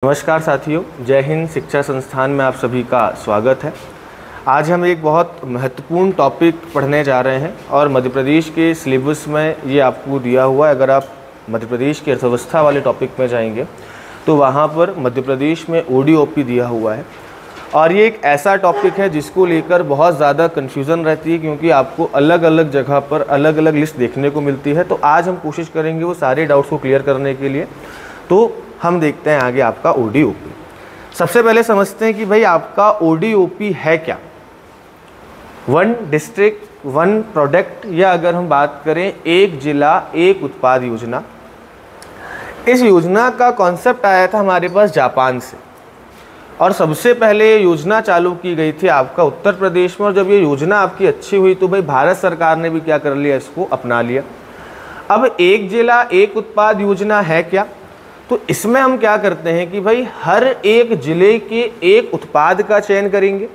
नमस्कार साथियों, जय हिंद शिक्षा संस्थान में आप सभी का स्वागत है। आज हम एक बहुत महत्वपूर्ण टॉपिक पढ़ने जा रहे हैं और मध्य प्रदेश के सिलेबस में ये आपको दिया हुआ है। अगर आप मध्य प्रदेश की अर्थव्यवस्था वाले टॉपिक में जाएंगे तो वहाँ पर मध्य प्रदेश में ओडीओपी दिया हुआ है और ये एक ऐसा टॉपिक है जिसको लेकर बहुत ज़्यादा कन्फ्यूज़न रहती है, क्योंकि आपको अलग अलग जगह पर अलग अलग लिस्ट देखने को मिलती है। तो आज हम कोशिश करेंगे वो सारे डाउट्स को क्लियर करने के लिए। तो हम देखते हैं आगे आपका ओडीओपी। सबसे पहले समझते हैं कि भाई आपका ओडीओपी है क्या। वन डिस्ट्रिक्ट वन प्रोडक्ट, या अगर हम बात करें एक जिला एक उत्पाद योजना। इस योजना का कॉन्सेप्ट आया था हमारे पास जापान से और सबसे पहले योजना चालू की गई थी आपका उत्तर प्रदेश में। और जब ये योजना आपकी अच्छी हुई तो भाई भारत सरकार ने भी क्या कर लिया, इसको अपना लिया। अब एक जिला एक उत्पाद योजना है क्या, तो इसमें हम क्या करते हैं कि भाई हर एक जिले के एक उत्पाद का चयन करेंगे,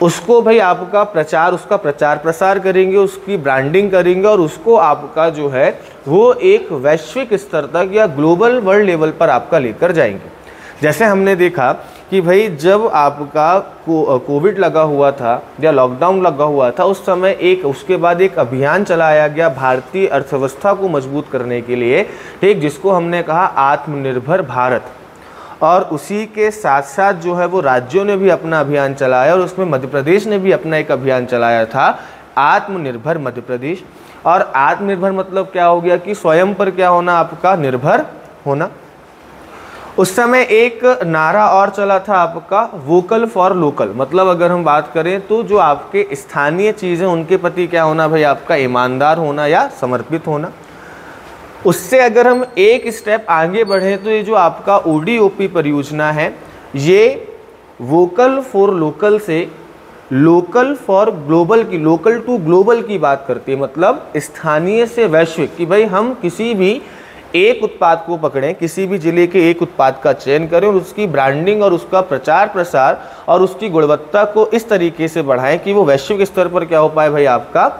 उसको भाई आपका प्रचार, उसका प्रचार प्रसार करेंगे, उसकी ब्रांडिंग करेंगे और उसको आपका जो है वो एक वैश्विक स्तर तक या ग्लोबल वर्ल्ड लेवल पर आपका लेकर जाएंगे। जैसे हमने देखा कि भाई जब आपका कोविड लगा हुआ था या लॉकडाउन लगा हुआ था, उस समय उसके बाद एक अभियान चलाया गया भारतीय अर्थव्यवस्था को मजबूत करने के लिए, ठीक, जिसको हमने कहा आत्मनिर्भर भारत। और उसी के साथ साथ जो है वो राज्यों ने भी अपना अभियान चलाया और उसमें मध्य प्रदेश ने भी अपना एक अभियान चलाया था, आत्मनिर्भर मध्य प्रदेश। और आत्मनिर्भर मतलब क्या हो गया कि स्वयं पर क्या होना, आपका निर्भर होना। उस समय एक नारा और चला था आपका वोकल फॉर लोकल, मतलब अगर हम बात करें तो जो आपके स्थानीय चीज़ें उनके प्रति क्या होना भाई, आपका ईमानदार होना या समर्पित होना। उससे अगर हम एक स्टेप आगे बढ़ें तो ये जो आपका ओडीओपी परियोजना है, ये वोकल फॉर लोकल से लोकल फॉर ग्लोबल की, लोकल टू ग्लोबल की बात करती है। मतलब स्थानीय से वैश्विक, कि भाई हम किसी भी एक उत्पाद को पकड़ें, किसी भी जिले के एक उत्पाद का चयन करें और उसकी ब्रांडिंग और उसका प्रचार प्रसार और उसकी गुणवत्ता को इस तरीके से बढ़ाएं कि वो वैश्विक स्तर पर क्या हो पाए भाई, आपका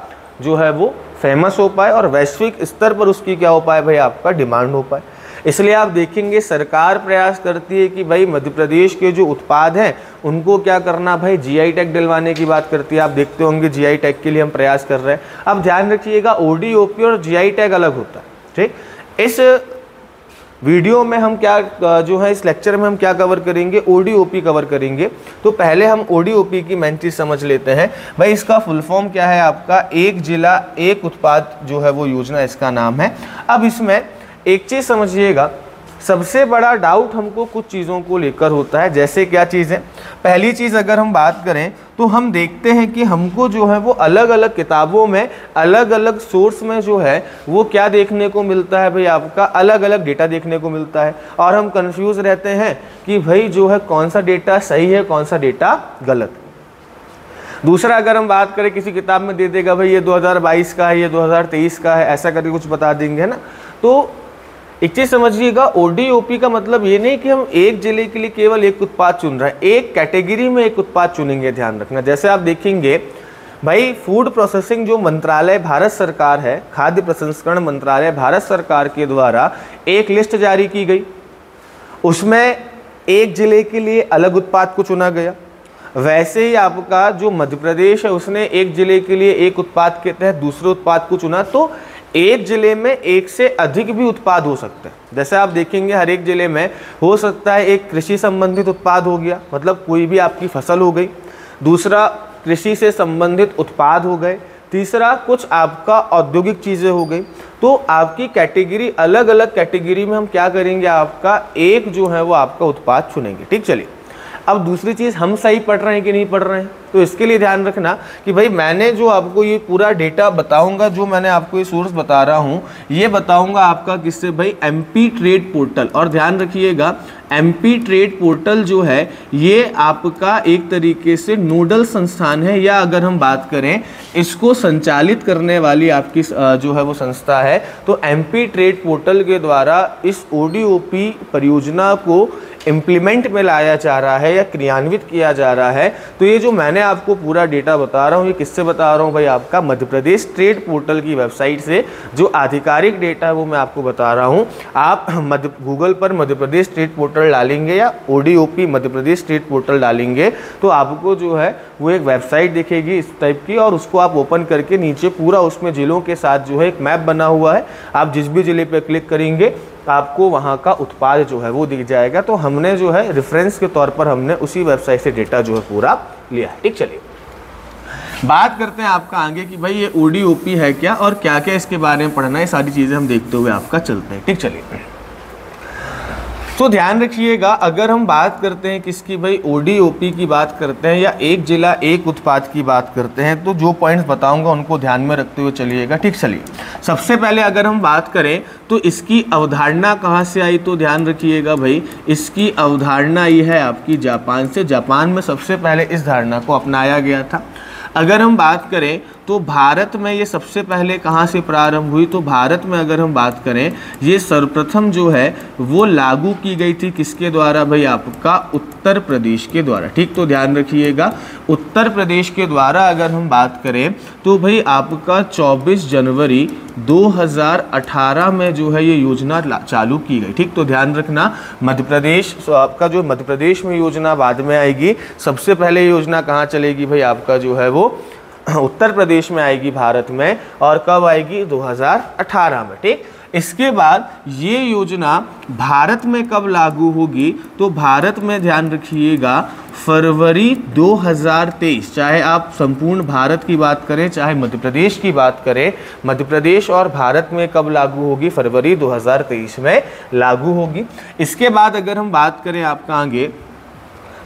जो है वो फेमस हो पाए और वैश्विक स्तर पर उसकी क्या हो पाए भाई, आपका डिमांड हो पाए। इसलिए आप देखेंगे सरकार प्रयास करती है कि भाई मध्य प्रदेश के जो उत्पाद हैं उनको क्या करना भाई, जीआई टैग दिलवाने की बात करती है। आप देखते होंगे जीआई टैग के लिए हम प्रयास कर रहे हैं। अब ध्यान रखिएगा, ओडीओपी और जीआई टैग अलग होता है, ठीक। इस वीडियो में हम क्या जो है, इस लेक्चर में हम क्या कवर करेंगे, ओडीओपी कवर करेंगे। तो पहले हम ओडीओपी की मेन चीज समझ लेते हैं। भाई इसका फुल फॉर्म क्या है आपका, एक जिला एक उत्पाद जो है वो योजना इसका नाम है। अब इसमें एक चीज समझिएगा, सबसे बड़ा डाउट हमको कुछ चीज़ों को लेकर होता है। जैसे क्या चीज़ें, पहली चीज़ अगर हम बात करें तो हम देखते हैं कि हमको जो है वो अलग अलग किताबों में अलग अलग सोर्स में जो है वो क्या देखने को मिलता है भाई, आपका अलग अलग डेटा देखने को मिलता है और हम कंफ्यूज रहते हैं कि भाई जो है कौन सा डेटा सही है कौन सा डेटा गलत। दूसरा, अगर हम बात करें किसी किताब में दे देगा भाई ये 2022 का है, ये 2023 का है, ऐसा करके कुछ बता देंगे, है ना। तो एक चीज समझिएगा, ओडीओपी का मतलब ये नहीं कि हम एक जिले के लिए केवल एक उत्पाद चुन रहे हैं, एक कैटेगरी में एक उत्पाद चुनेंगे, ध्यान रखना। जैसे आप देखेंगे भाई फूड प्रोसेसिंग जो मंत्रालय भारत सरकार है, खाद्य प्रसंस्करण मंत्रालय भारत सरकार के द्वारा एक लिस्ट जारी की गई, उसमें एक जिले के लिए अलग उत्पाद को चुना गया। वैसे ही आपका जो मध्य प्रदेश है उसने एक जिले के लिए एक उत्पाद के तहत दूसरे उत्पाद को चुना। तो एक जिले में एक से अधिक भी उत्पाद हो सकते हैं। जैसे आप देखेंगे हर एक जिले में हो सकता है एक कृषि संबंधित उत्पाद हो गया, मतलब कोई भी आपकी फसल हो गई, दूसरा कृषि से संबंधित उत्पाद हो गए, तीसरा कुछ आपका औद्योगिक चीज़ें हो गई। तो आपकी कैटेगरी अलग अलग कैटेगरी में हम क्या करेंगे, आपका एक जो है वो आपका उत्पाद चुनेंगे, ठीक। चलिए, अब दूसरी चीज़, हम सही पढ़ रहे हैं कि नहीं पढ़ रहे हैं, तो इसके लिए ध्यान रखना कि भाई मैंने जो आपको ये पूरा डेटा बताऊंगा, जो मैंने आपको ये सोर्स बता रहा हूँ, ये बताऊंगा आपका किससे भाई, एमपी ट्रेड पोर्टल। और ध्यान रखिएगा एमपी ट्रेड पोर्टल जो है ये आपका एक तरीके से नोडल संस्थान है, या अगर हम बात करें इसको संचालित करने वाली आपकी जो है वो संस्था है। तो एमपी ट्रेड पोर्टल के द्वारा इस ओडीओपी परियोजना को इम्प्लीमेंट में लाया जा रहा है या क्रियान्वित किया जा रहा है। तो ये जो मैंने आपको पूरा डेटा बता रहा हूँ, ये किससे बता रहा हूँ भाई, आपका मध्य प्रदेश ट्रेड पोर्टल की वेबसाइट से जो आधिकारिक डेटा है वो मैं आपको बता रहा हूँ। आप गूगल पर मध्य प्रदेश ट्रेड पोर्टल डालेंगे या ODOP Madhya Pradesh trade portal डालेंगे तो आपको जो है वो एक वेबसाइट दिखेगी इस टाइप की, और उसको आप ओपन करके नीचे पूरा उसमें जिलों के साथ जो है एक मैप बना हुआ है। आप जिस भी ज़िले पे क्लिक करेंगे आपको वहाँ का उत्पाद जो है वो दिख जाएगा। तो हमने जो है रेफरेंस के तौर पर हमने उसी वेबसाइट से डेटा जो है पूरा लिया है। ठीक, चलिए बात करते हैं आपका आगे कि भाई ये ODOP है क्या और क्या क्या इसके बारे में पढ़ना है, सारी चीज़ें हम देखते हुए आपका चलते हैं। ठीक, चलिए तो ध्यान रखिएगा, अगर हम बात करते हैं किसकी भाई, ODOP की बात करते हैं या एक जिला एक उत्पाद की बात करते हैं, तो जो पॉइंट्स बताऊंगा उनको ध्यान में रखते हुए चलिएगा। ठीक, चलिए सबसे पहले अगर हम बात करें तो इसकी अवधारणा कहाँ से आई, तो ध्यान रखिएगा भाई इसकी अवधारणा ये है आपकी जापान से। जापान में सबसे पहले इस धारणा को अपनाया गया था। अगर हम बात करें तो भारत में ये सबसे पहले कहाँ से प्रारंभ हुई, तो भारत में अगर हम बात करें ये सर्वप्रथम जो है वो लागू की गई थी किसके द्वारा भाई, आपका उत्तर प्रदेश के द्वारा। ठीक, तो ध्यान रखिएगा उत्तर प्रदेश के द्वारा अगर हम बात करें तो भाई आपका 24 जनवरी 2018 में जो है ये योजना चालू की गई। ठीक, तो ध्यान रखना मध्य प्रदेश, आपका जो मध्य प्रदेश में योजना बाद में आएगी, सबसे पहले योजना कहाँ चलेगी भाई, आपका जो है वो उत्तर प्रदेश में आएगी भारत में, और कब आएगी 2018 में। ठीक, इसके बाद ये योजना भारत में कब लागू होगी, तो भारत में ध्यान रखिएगा फरवरी 2023, चाहे आप संपूर्ण भारत की बात करें चाहे मध्य प्रदेश की बात करें, मध्य प्रदेश और भारत में कब लागू होगी, फरवरी 2023 में लागू होगी। इसके बाद अगर हम बात करें आपका आगे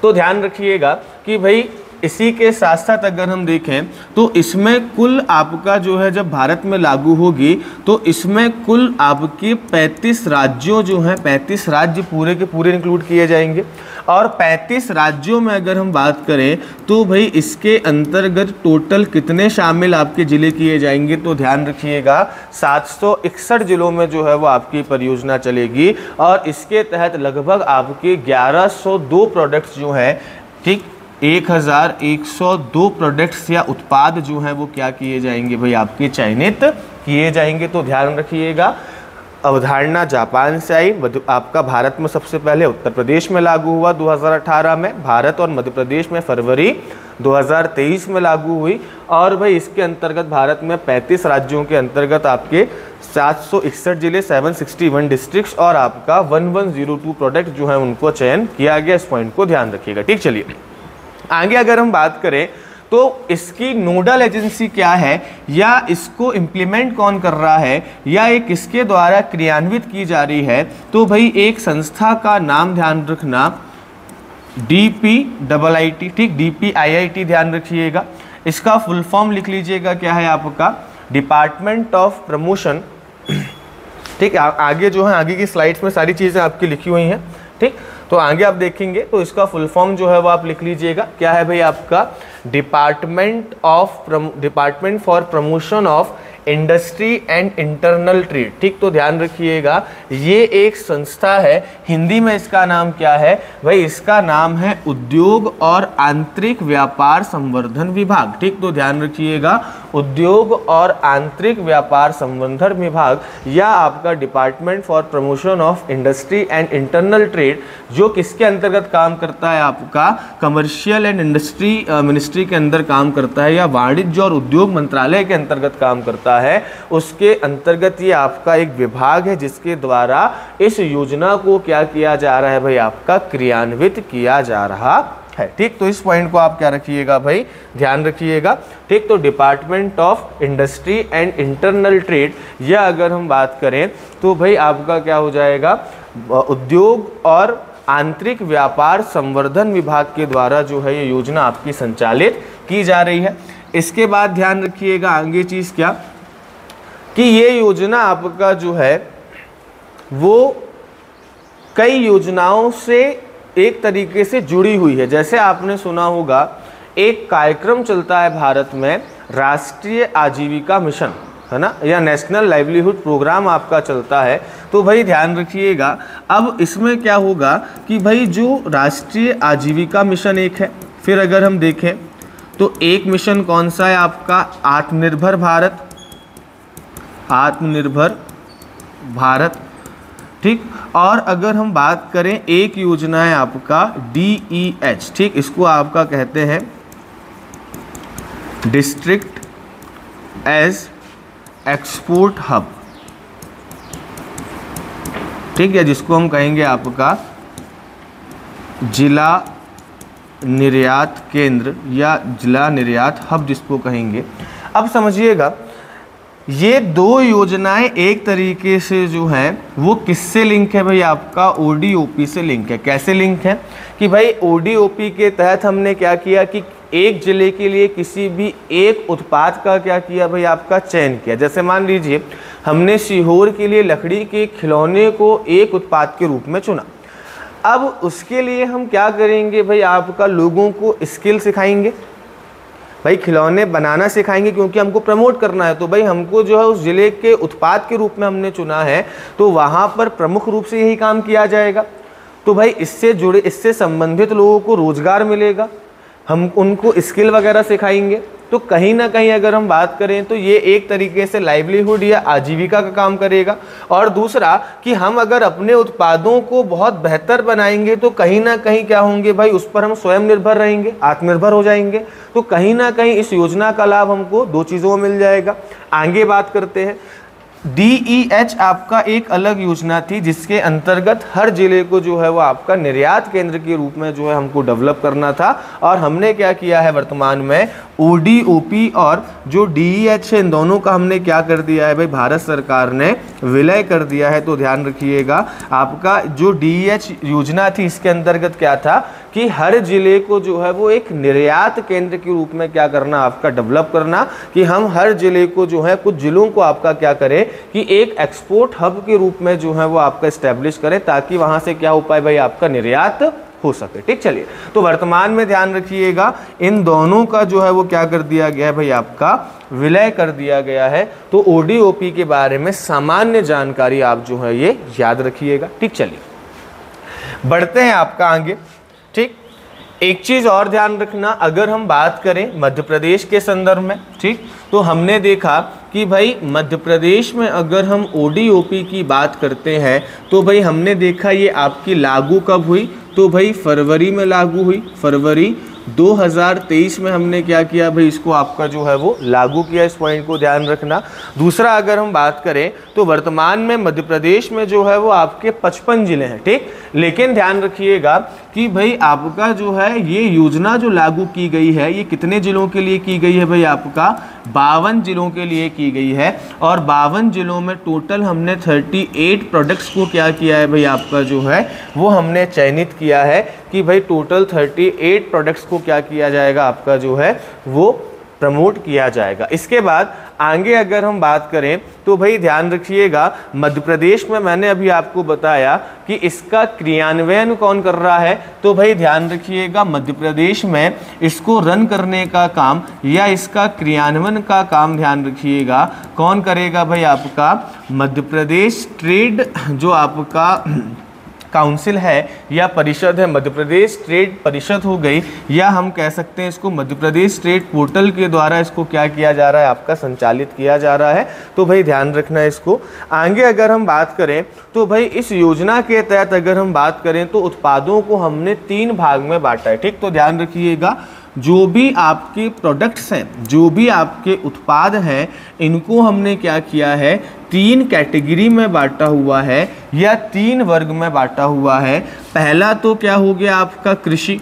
तो ध्यान रखिएगा कि भाई इसी के साथ साथ अगर हम देखें तो इसमें कुल आपका जो है जब भारत में लागू होगी तो इसमें कुल आपके 35 राज्यों जो हैं, 35 राज्य पूरे के पूरे इंक्लूड किए जाएंगे। और 35 राज्यों में अगर हम बात करें तो भाई इसके अंतर्गत टोटल कितने शामिल आपके ज़िले किए जाएंगे, तो ध्यान रखिएगा 761 जिलों में जो है वो आपकी परियोजना चलेगी, और इसके तहत लगभग आपके 1102 प्रोडक्ट्स जो हैं, ठीक 1102 प्रोडक्ट्स या उत्पाद जो हैं वो क्या किए जाएंगे भाई, आपके चयनित किए जाएंगे। तो ध्यान रखिएगा अवधारणा जापान से आई, आपका भारत में सबसे पहले उत्तर प्रदेश में लागू हुआ 2018 में, भारत और मध्य प्रदेश में फरवरी 2023 में लागू हुई, और भाई इसके अंतर्गत भारत में 35 राज्यों के अंतर्गत आपके 761 जिले, 761 डिस्ट्रिक्ट्स और आपका 1102 प्रोडक्ट जो है उनको चयन किया गया। इस पॉइंट को ध्यान रखिएगा। ठीक, चलिए आगे अगर हम बात करें तो इसकी नोडल एजेंसी क्या है या इसको इम्प्लीमेंट कौन कर रहा है या ये किसके द्वारा क्रियान्वित की जा रही है, तो भाई एक संस्था का नाम ध्यान रखना DPIIT। ठीक, DPIIT ध्यान रखिएगा, इसका फुल फॉर्म लिख लीजिएगा क्या है आपका, डिपार्टमेंट ऑफ प्रमोशन। ठीक, आगे जो है आगे की स्लाइड्स में सारी चीज़ें आपकी लिखी हुई हैं। ठीक, तो आगे आप देखेंगे तो इसका फुल फॉर्म जो है वो आप लिख लीजिएगा क्या है भाई, आपका department for promotion of industry and internal trade. ठीक, तो ध्यान रखिएगा ये एक संस्था है, हिंदी में इसका नाम क्या है भाई, इसका नाम है उद्योग और आंतरिक व्यापार संवर्धन विभाग। ठीक, तो ध्यान रखिएगा उद्योग और आंतरिक व्यापार संवर्धन विभाग या आपका department for promotion of industry and internal trade, जो किसके अंतर्गत काम करता है, आपका कमर्शियल एंड इंडस्ट्री मिनिस्ट्री के अंदर काम करता है या वाणिज्य और उद्योग मंत्रालय के अंतर्गत काम करता है। उसके अंतर्गत ये आपका एक विभाग है जिसके द्वारा इस योजना को क्या किया जा रहा है भाई, आपका क्रियान्वित किया जा रहा है। ठीक, तो इस पॉइंट को आप क्या रखिएगा भाई, ध्यान रखिएगा। ठीक, तो department of industry and internal trade या अगर हम बात करें तो भाई आपका क्या हो जाएगा, उद्योग और आंतरिक व्यापार संवर्धन विभाग के द्वारा जो है ये योजना आपकी संचालित की जा रही है। इसके बाद ध्यान रखिएगा आगे चीज़ क्या कि ये योजना आपका जो है वो कई योजनाओं से एक तरीके से जुड़ी हुई है। जैसे आपने सुना होगा एक कार्यक्रम चलता है भारत में, राष्ट्रीय आजीविका मिशन। है ना, या नेशनल लाइवलीहुड प्रोग्राम आपका चलता है। तो भाई ध्यान रखिएगा, अब इसमें क्या होगा कि भाई जो राष्ट्रीय आजीविका मिशन एक है, फिर अगर हम देखें तो एक मिशन कौन सा है आपका, आत्मनिर्भर भारत, आत्मनिर्भर भारत, ठीक। और अगर हम बात करें एक योजना है आपका DEH, ठीक, इसको आपका कहते हैं डिस्ट्रिक्ट एज एक्सपोर्ट हब, ठीक है, जिसको हम कहेंगे आपका जिला निर्यात केंद्र या जिला निर्यात हब जिसको कहेंगे। अब समझिएगा, ये दो योजनाएं एक तरीके से जो है वो किससे लिंक है भाई, आपका ODOP से लिंक है। कैसे लिंक है कि भाई ODOP के तहत हमने क्या किया कि एक जिले के लिए किसी भी एक उत्पाद का क्या किया भाई, आपका चयन किया। जैसे मान लीजिए हमने सीहोर के लिए लकड़ी के खिलौने को एक उत्पाद के रूप में चुना। अब उसके लिए हम क्या करेंगे भाई, आपका लोगों को स्किल सिखाएंगे, भाई खिलौने बनाना सिखाएंगे, क्योंकि हमको प्रमोट करना है। तो भाई हमको जो है उस ज़िले के उत्पाद के रूप में हमने चुना है, तो वहाँ पर प्रमुख रूप से यही काम किया जाएगा। तो भाई इससे जुड़े, इससे संबंधित लोगों को रोज़गार मिलेगा, हम उनको स्किल वगैरह सिखाएंगे। तो कहीं ना कहीं अगर हम बात करें तो ये एक तरीके से लाइवलीहुड या आजीविका का काम करेगा। और दूसरा कि हम अगर अपने उत्पादों को बहुत बेहतर बनाएंगे तो कहीं ना कहीं क्या होंगे भाई, उस पर हम स्वयं निर्भर रहेंगे, आत्मनिर्भर हो जाएंगे। तो कहीं ना कहीं इस योजना का लाभ हमको दो चीज़ों में मिल जाएगा। आगे बात करते हैं, DEH आपका एक अलग योजना थी जिसके अंतर्गत हर जिले को जो है वो आपका निर्यात केंद्र के रूप में जो है हमको डेवलप करना था। और हमने क्या किया है वर्तमान में, ODOP और जो DEH है, इन दोनों का हमने क्या कर दिया है भाई, भारत सरकार ने विलय कर दिया है। तो ध्यान रखिएगा, आपका जो DEH योजना थी इसके अंतर्गत क्या था कि हर जिले को जो है वो एक निर्यात केंद्र के रूप में क्या करना, आपका डेवलप करना, कि हम हर जिले को जो है, कुछ जिलों को आपका क्या करें कि एक एक्सपोर्ट हब के रूप में जो है वो आपका इस्टेब्लिश करें, ताकि वहां से क्या हो पाए भाई, आपका निर्यात हो सके। ठीक, चलिए, तो वर्तमान में ध्यान रखिएगा इन दोनों का जो है वो क्या कर दिया गया है भाई, आपका विलय कर दिया गया है। तो ODOP के बारे में सामान्य जानकारी आप जो है ये याद रखिएगा। ठीक, चलिए बढ़ते हैं आपका आगे। ठीक, एक चीज़ और ध्यान रखना, अगर हम बात करें मध्य प्रदेश के संदर्भ में, ठीक, तो हमने देखा कि भाई मध्य प्रदेश में अगर हम ODOP की बात करते हैं तो भाई हमने देखा ये आपकी लागू कब हुई, तो भाई फरवरी में लागू हुई, फरवरी 2023 में हमने क्या किया भाई, इसको आपका जो है वो लागू किया। इस पॉइंट को ध्यान रखना। दूसरा अगर हम बात करें तो वर्तमान में मध्य प्रदेश में जो है वो आपके 55 जिले हैं। ठीक, लेकिन ध्यान रखिएगा कि भाई आपका जो है ये योजना जो लागू की गई है ये कितने जिलों के लिए की गई है भाई, आपका 52 जिलों के लिए की गई है। और 52 जिलों में टोटल हमने 38 प्रोडक्ट्स को क्या किया है भाई, आपका जो है वो हमने चयनित किया है कि भाई टोटल 38 प्रोडक्ट्स को क्या किया जाएगा, आपका जो है वो प्रमोट किया जाएगा। इसके बाद आगे अगर हम बात करें तो भाई ध्यान रखिएगा, मध्य प्रदेश में मैंने अभी आपको बताया कि इसका क्रियान्वयन कौन कर रहा है, तो भाई ध्यान रखिएगा मध्य प्रदेश में इसको रन करने का काम या इसका क्रियान्वयन का काम ध्यान रखिएगा कौन करेगा भाई, आपका मध्य प्रदेश ट्रेड जो आपका काउंसिल है या परिषद है, मध्य प्रदेश ट्रेड परिषद हो गई, या हम कह सकते हैं इसको मध्य प्रदेश ट्रेड पोर्टल के द्वारा इसको क्या किया जा रहा है, आपका संचालित किया जा रहा है। तो भाई ध्यान रखना है इसको। आगे अगर हम बात करें तो भाई इस योजना के तहत अगर हम बात करें तो उत्पादों को हमने 3 भाग में बांटा है। ठीक, तो ध्यान रखिएगा, जो भी आपके प्रोडक्ट्स हैं, जो भी आपके उत्पाद हैं, इनको हमने क्या किया है, 3 कैटेगरी में बांटा हुआ है या 3 वर्ग में बांटा हुआ है। पहला तो क्या हो गया आपका कृषि,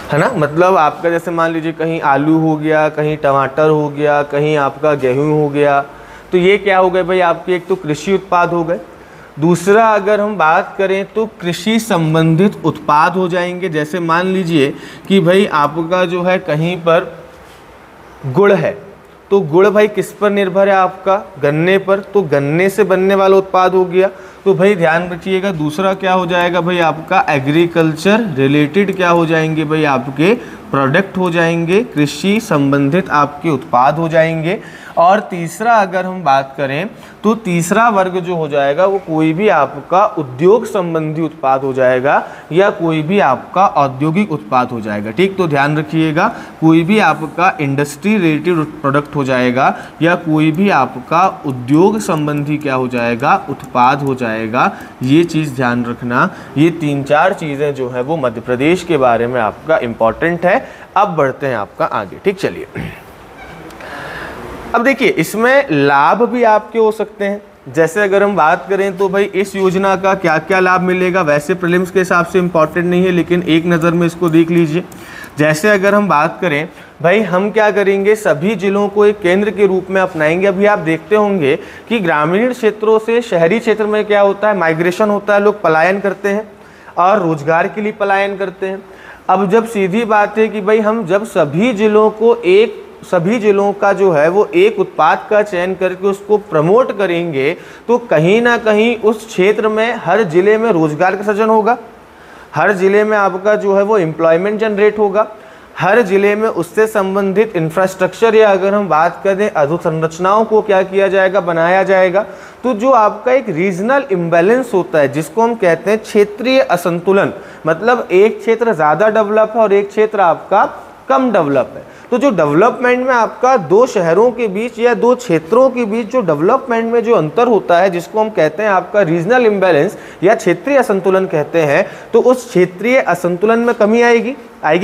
है ना, मतलब आपका जैसे मान लीजिए कहीं आलू हो गया, कहीं टमाटर हो गया, कहीं आपका गेहूं हो गया, तो ये क्या हो गए भाई, आपके एक तो कृषि उत्पाद हो गए। दूसरा अगर हम बात करें तो कृषि संबंधित उत्पाद हो जाएंगे। जैसे मान लीजिए कि भाई आपका जो है कहीं पर गुड़ है, तो गुड़ भाई किस पर निर्भर है, आपका गन्ने पर, तो गन्ने से बनने वाला उत्पाद हो गया। तो भाई ध्यान रखिएगा, दूसरा क्या हो जाएगा भाई, आपका एग्रीकल्चर रिलेटेड क्या हो जाएंगे भाई, आपके प्रोडक्ट हो जाएंगे, कृषि संबंधित आपके उत्पाद हो जाएंगे। और तीसरा अगर हम बात करें तो तीसरा वर्ग जो हो जाएगा वो कोई भी आपका उद्योग संबंधी उत्पाद हो जाएगा या कोई भी आपका औद्योगिक उत्पाद हो जाएगा। ठीक, तो ध्यान रखिएगा, कोई भी आपका इंडस्ट्री रिलेटेड प्रोडक्ट हो जाएगा या कोई भी आपका उद्योग संबंधी क्या हो जाएगा, उत्पाद हो जाएगा। ये चीज़ ध्यान रखना। ये 3-4 चीज़ें जो है वो मध्य प्रदेश के बारे में आपका इम्पॉर्टेंट है। अब बढ़ते हैं आपका आगे। ठीक, चलिए अब देखिए इसमें लाभ भी आपके हो सकते हैं। जैसे अगर हम बात करें तो भाई इस योजना का क्या क्या लाभ मिलेगा, वैसे प्रीलिम्स के हिसाब से इम्पॉर्टेंट नहीं है लेकिन एक नज़र में इसको देख लीजिए। जैसे अगर हम बात करें भाई हम क्या करेंगे, सभी जिलों को एक केंद्र के रूप में अपनाएंगे। अभी आप देखते होंगे कि ग्रामीण क्षेत्रों से शहरी क्षेत्र में क्या होता है, माइग्रेशन होता है, लोग पलायन करते हैं और रोजगार के लिए पलायन करते हैं। अब जब सीधी बात है कि भाई हम जब सभी जिलों का जो है वो एक उत्पाद का चयन करके उसको प्रमोट करेंगे तो कहीं ना कहीं उस क्षेत्र में हर जिले में रोजगार का सृजन होगा, हर जिले में आपका जो है वो एम्प्लॉयमेंट जनरेट होगा, हर जिले में उससे संबंधित इंफ्रास्ट्रक्चर या अगर हम बात करें अधोसंरचनाओं को क्या किया जाएगा, बनाया जाएगा। तो जो आपका एक रीजनल इम्बैलेंस होता है जिसको हम कहते हैं क्षेत्रीय असंतुलन, मतलब एक क्षेत्र ज़्यादा डेवलप है और एक क्षेत्र आपका कम डेवलप है। तो जो डेवलपमेंट में आपका दो शहरों के बीच या दो क्षेत्रों के बीच जो डेवलपमेंट में जो अंतर होता है जिसको हम कहते हैं आपका रीजनल इम्बैलेंस या क्षेत्रीय असंतुलन कहते हैं, तो उस क्षेत्रीय असंतुलन में कमी आएगी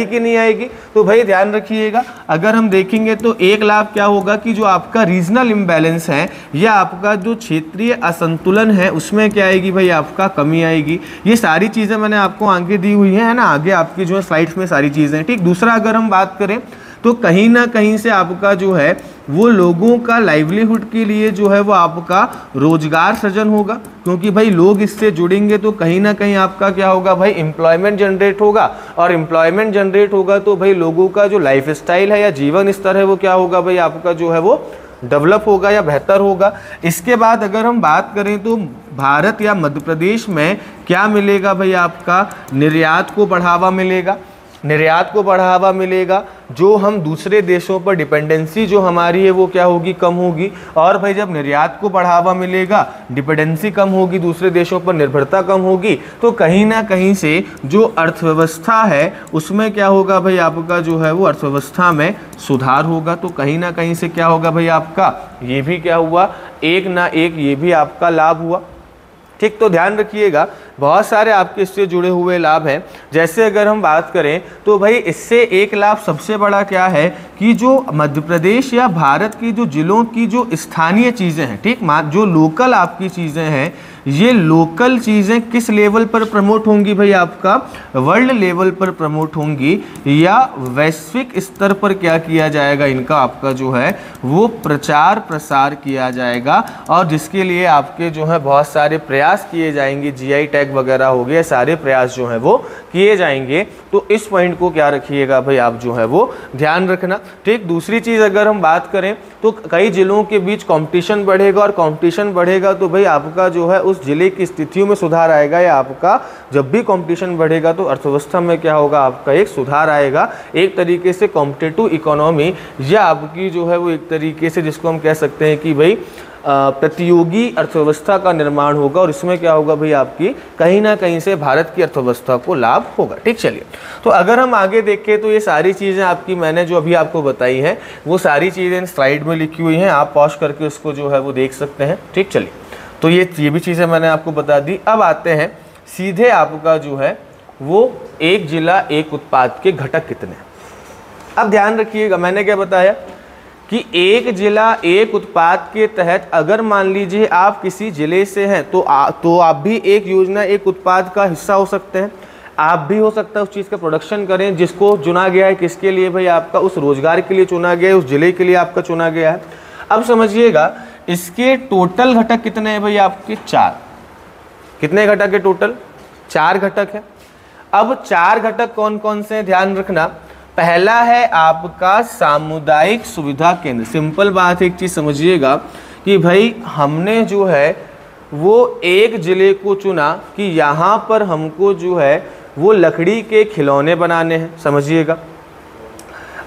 कि नहीं आएगी। तो भाई ध्यान रखिएगा, अगर हम देखेंगे तो एक लाभ क्या होगा कि जो आपका रीजनल इम्बैलेंस है या आपका जो क्षेत्रीय असंतुलन है उसमें क्या आएगी भाई, आपका कमी आएगी। ये सारी चीज़ें मैंने आपको आगे दी हुई है ना, आगे आपकी जो है स्लाइड्स में सारी चीज़ें। ठीक, दूसरा अगर हम बात करें तो कहीं ना कहीं से आपका जो है वो लोगों का लाइवलीहुड के लिए जो है वो आपका रोजगार सृजन होगा, क्योंकि भाई लोग इससे जुड़ेंगे तो कहीं ना कहीं आपका क्या होगा भाई, एम्प्लॉयमेंट जनरेट होगा। और एम्प्लॉयमेंट जनरेट होगा तो भाई लोगों का जो लाइफ स्टाइल है या जीवन स्तर है वो क्या होगा भाई, आपका जो है वो डेवलप होगा या बेहतर होगा। इसके बाद अगर हम बात करें तो भारत या मध्य प्रदेश में क्या मिलेगा भाई, आपका निर्यात को बढ़ावा मिलेगा। निर्यात को बढ़ावा मिलेगा, जो हम दूसरे देशों पर डिपेंडेंसी जो हमारी है वो क्या होगी, कम होगी। और भाई जब निर्यात को बढ़ावा मिलेगा, डिपेंडेंसी कम होगी, दूसरे देशों पर निर्भरता कम होगी, तो कहीं ना कहीं से जो अर्थव्यवस्था है उसमें क्या होगा भाई, आपका जो है वो अर्थव्यवस्था में सुधार होगा। तो कहीं ना कहीं से क्या होगा भाई, आपका ये भी क्या हुआ, एक ना एक ये भी आपका लाभ हुआ। ठीक, तो ध्यान रखिएगा, बहुत सारे आपके इससे जुड़े हुए लाभ हैं। जैसे अगर हम बात करें तो भाई इससे एक लाभ सबसे बड़ा क्या है कि जो मध्य प्रदेश या भारत की जो जिलों की जो स्थानीय चीज़ें हैं, ठीक, जो लोकल आपकी चीज़ें हैं, ये लोकल चीज़ें किस लेवल पर प्रमोट होंगी भाई, आपका वर्ल्ड लेवल पर प्रमोट होंगी या वैश्विक स्तर पर क्या किया जाएगा, इनका आपका जो है वो प्रचार प्रसार किया जाएगा। और जिसके लिए आपके जो है बहुत सारे प्रयास किए जाएंगे, जीआई टैग वगैरह हो गए, सारे प्रयास जो है वो किए जाएंगे। तो इस पॉइंट को क्या रखिएगा भाई, आप जो है वो ध्यान रखना। ठीक, दूसरी चीज़ अगर हम बात करें तो कई जिलों के बीच कंपटीशन बढ़ेगा, और कंपटीशन बढ़ेगा तो भाई आपका जो है उस जिले की स्थितियों में सुधार आएगा, या आपका जब भी कंपटीशन बढ़ेगा तो अर्थव्यवस्था में क्या होगा, आपका एक सुधार आएगा। एक तरीके से कॉम्पिटिटिव इकोनॉमी या आपकी जो है वो एक तरीके से जिसको हम कह सकते हैं कि भाई प्रतियोगी अर्थव्यवस्था का निर्माण होगा, और इसमें क्या होगा भाई, आपकी कहीं ना कहीं से भारत की अर्थव्यवस्था को लाभ होगा। ठीक, चलिए तो अगर हम आगे देखें तो ये सारी चीज़ें आपकी मैंने जो अभी आपको बताई हैं वो सारी चीज़ें स्लाइड में लिखी हुई हैं, आप पॉज करके उसको जो है वो देख सकते हैं। ठीक, चलिए तो ये भी चीज़ें मैंने आपको बता दी। अब आते हैं सीधे आपका जो है वो एक जिला एक उत्पाद के घटक कितने। अब ध्यान रखिएगा, मैंने क्या बताया कि एक जिला एक उत्पाद के तहत अगर मान लीजिए आप किसी जिले से हैं तो आप भी एक योजना एक उत्पाद का हिस्सा हो सकते हैं। आप भी हो सकता है उस चीज़ का प्रोडक्शन करें जिसको चुना गया है, किसके लिए भाई, आपका उस रोजगार के लिए चुना गया है, उस जिले के लिए आपका चुना गया है। अब समझिएगा इसके टोटल घटक कितने हैं भाई, आपके 4। कितने घटक है टोटल, 4 घटक है। अब 4 घटक कौन कौन से हैं, ध्यान रखना। पहला है आपका सामुदायिक सुविधा केंद्र। सिंपल बात है, एक चीज़ समझिएगा कि भाई हमने जो है वो एक ज़िले को चुना कि यहाँ पर हमको जो है वो लकड़ी के खिलौने बनाने हैं, समझिएगा।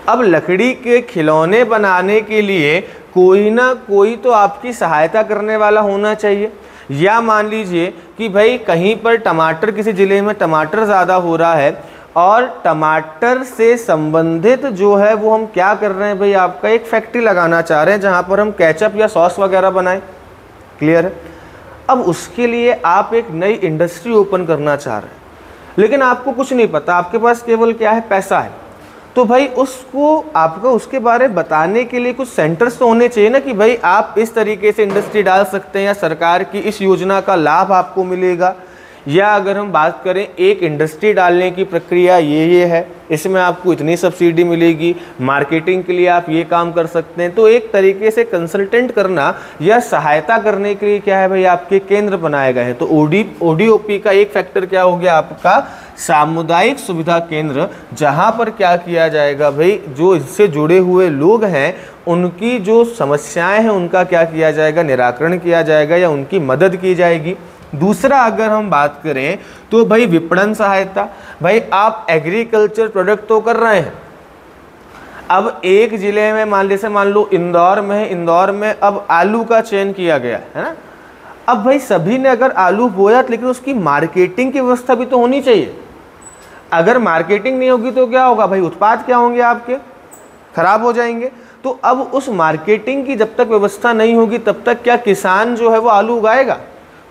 अब लकड़ी के खिलौने बनाने के लिए कोई ना कोई तो आपकी सहायता करने वाला होना चाहिए। या मान लीजिए कि भाई कहीं पर टमाटर, किसी ज़िले में टमाटर ज़्यादा हो रहा है और टमाटर से संबंधित जो है वो हम क्या कर रहे हैं भाई, आपका एक फैक्ट्री लगाना चाह रहे हैं जहाँ पर हम केचप या सॉस वगैरह बनाएं। क्लियर है? अब उसके लिए आप एक नई इंडस्ट्री ओपन करना चाह रहे हैं, लेकिन आपको कुछ नहीं पता, आपके पास केवल क्या है, पैसा है। तो भाई उसको आपको उसके बारे में बताने के लिए कुछ सेंटर्स तो होने चाहिए ना, कि भाई आप इस तरीके से इंडस्ट्री डाल सकते हैं या सरकार की इस योजना का लाभ आपको मिलेगा। या अगर हम बात करें एक इंडस्ट्री डालने की प्रक्रिया ये है, इसमें आपको इतनी सब्सिडी मिलेगी, मार्केटिंग के लिए आप ये काम कर सकते हैं। तो एक तरीके से कंसल्टेंट करना या सहायता करने के लिए क्या है भाई, आपके केंद्र बनाए गए हैं। तो ODOP का एक फैक्टर क्या हो गया आपका, सामुदायिक सुविधा केंद्र, जहाँ पर क्या किया जाएगा भाई, जो इससे जुड़े हुए लोग हैं उनकी जो समस्याएं हैं उनका क्या किया जाएगा, निराकरण किया जाएगा या उनकी मदद की जाएगी। दूसरा अगर हम बात करें तो भाई विपणन सहायता, भाई आप एग्रीकल्चर प्रोडक्ट तो कर रहे हैं, अब एक जिले में मान लो इंदौर में है, इंदौर में अब आलू का चयन किया गया है ना, अब भाई सभी ने अगर आलू बोया, लेकिन उसकी मार्केटिंग की व्यवस्था भी तो होनी चाहिए। अगर मार्केटिंग नहीं होगी तो क्या होगा भाई, उत्पाद क्या होंगे आपके, खराब हो जाएंगे। तो अब उस मार्केटिंग की जब तक व्यवस्था नहीं होगी तब तक क्या किसान जो है वो आलू उगाएगा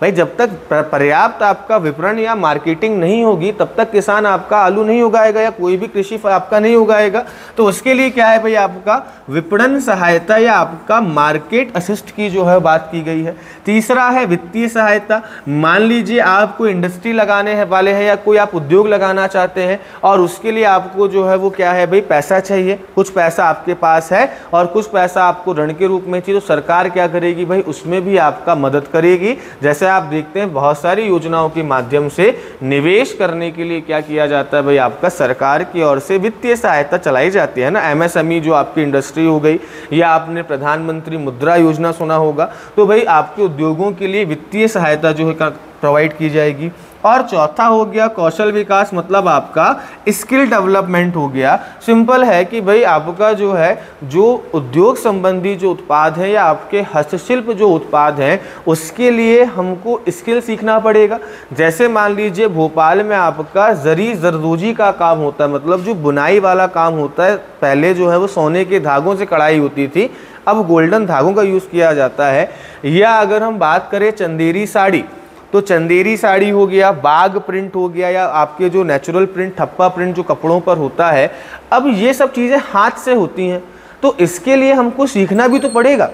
भाई? जब तक पर्याप्त आपका विपणन या मार्केटिंग नहीं होगी तब तक किसान आपका आलू नहीं उगाएगा या कोई भी कृषि आपका नहीं उगाएगा। तो उसके लिए क्या है भाई, आपका विपणन सहायता या आपका मार्केट असिस्ट की जो है बात की गई है। तीसरा है वित्तीय सहायता। मान लीजिए आप कोई इंडस्ट्री लगाने वाले हैं या कोई आप उद्योग लगाना चाहते हैं और उसके लिए आपको जो है वो क्या है भाई, पैसा चाहिए। कुछ पैसा आपके पास है और कुछ पैसा आपको ऋण के रूप में चाहिए, तो सरकार क्या करेगी भाई, उसमें भी आपका मदद करेगी। जैसे आप देखते हैं बहुत सारी योजनाओं के माध्यम से निवेश करने के लिए क्या किया जाता है भाई, आपका सरकार की ओर से वित्तीय सहायता चलाई जाती है ना। MSME जो आपकी इंडस्ट्री हो गई, या आपने प्रधानमंत्री मुद्रा योजना सुना होगा, तो भाई आपके उद्योगों के लिए वित्तीय सहायता जो है प्रोवाइड की जाएगी। और चौथा हो गया कौशल विकास, मतलब आपका स्किल डेवलपमेंट हो गया। सिंपल है कि भाई आपका जो है जो उद्योग संबंधी जो उत्पाद है या आपके हस्तशिल्प जो उत्पाद हैं उसके लिए हमको स्किल सीखना पड़ेगा। जैसे मान लीजिए भोपाल में आपका जरदोजी का काम होता है, मतलब जो बुनाई वाला काम होता है। पहले जो है वो सोने के धागों से कढ़ाई होती थी, अब गोल्डन धागों का यूज़ किया जाता है। या अगर हम बात करें चंदेरी साड़ी, तो चंदेरी साड़ी हो गया, बाग प्रिंट हो गया, या आपके जो नेचुरल प्रिंट, ठप्पा प्रिंट जो कपड़ों पर होता है, अब ये सब चीज़ें हाथ से होती हैं, तो इसके लिए हमको सीखना भी तो पड़ेगा।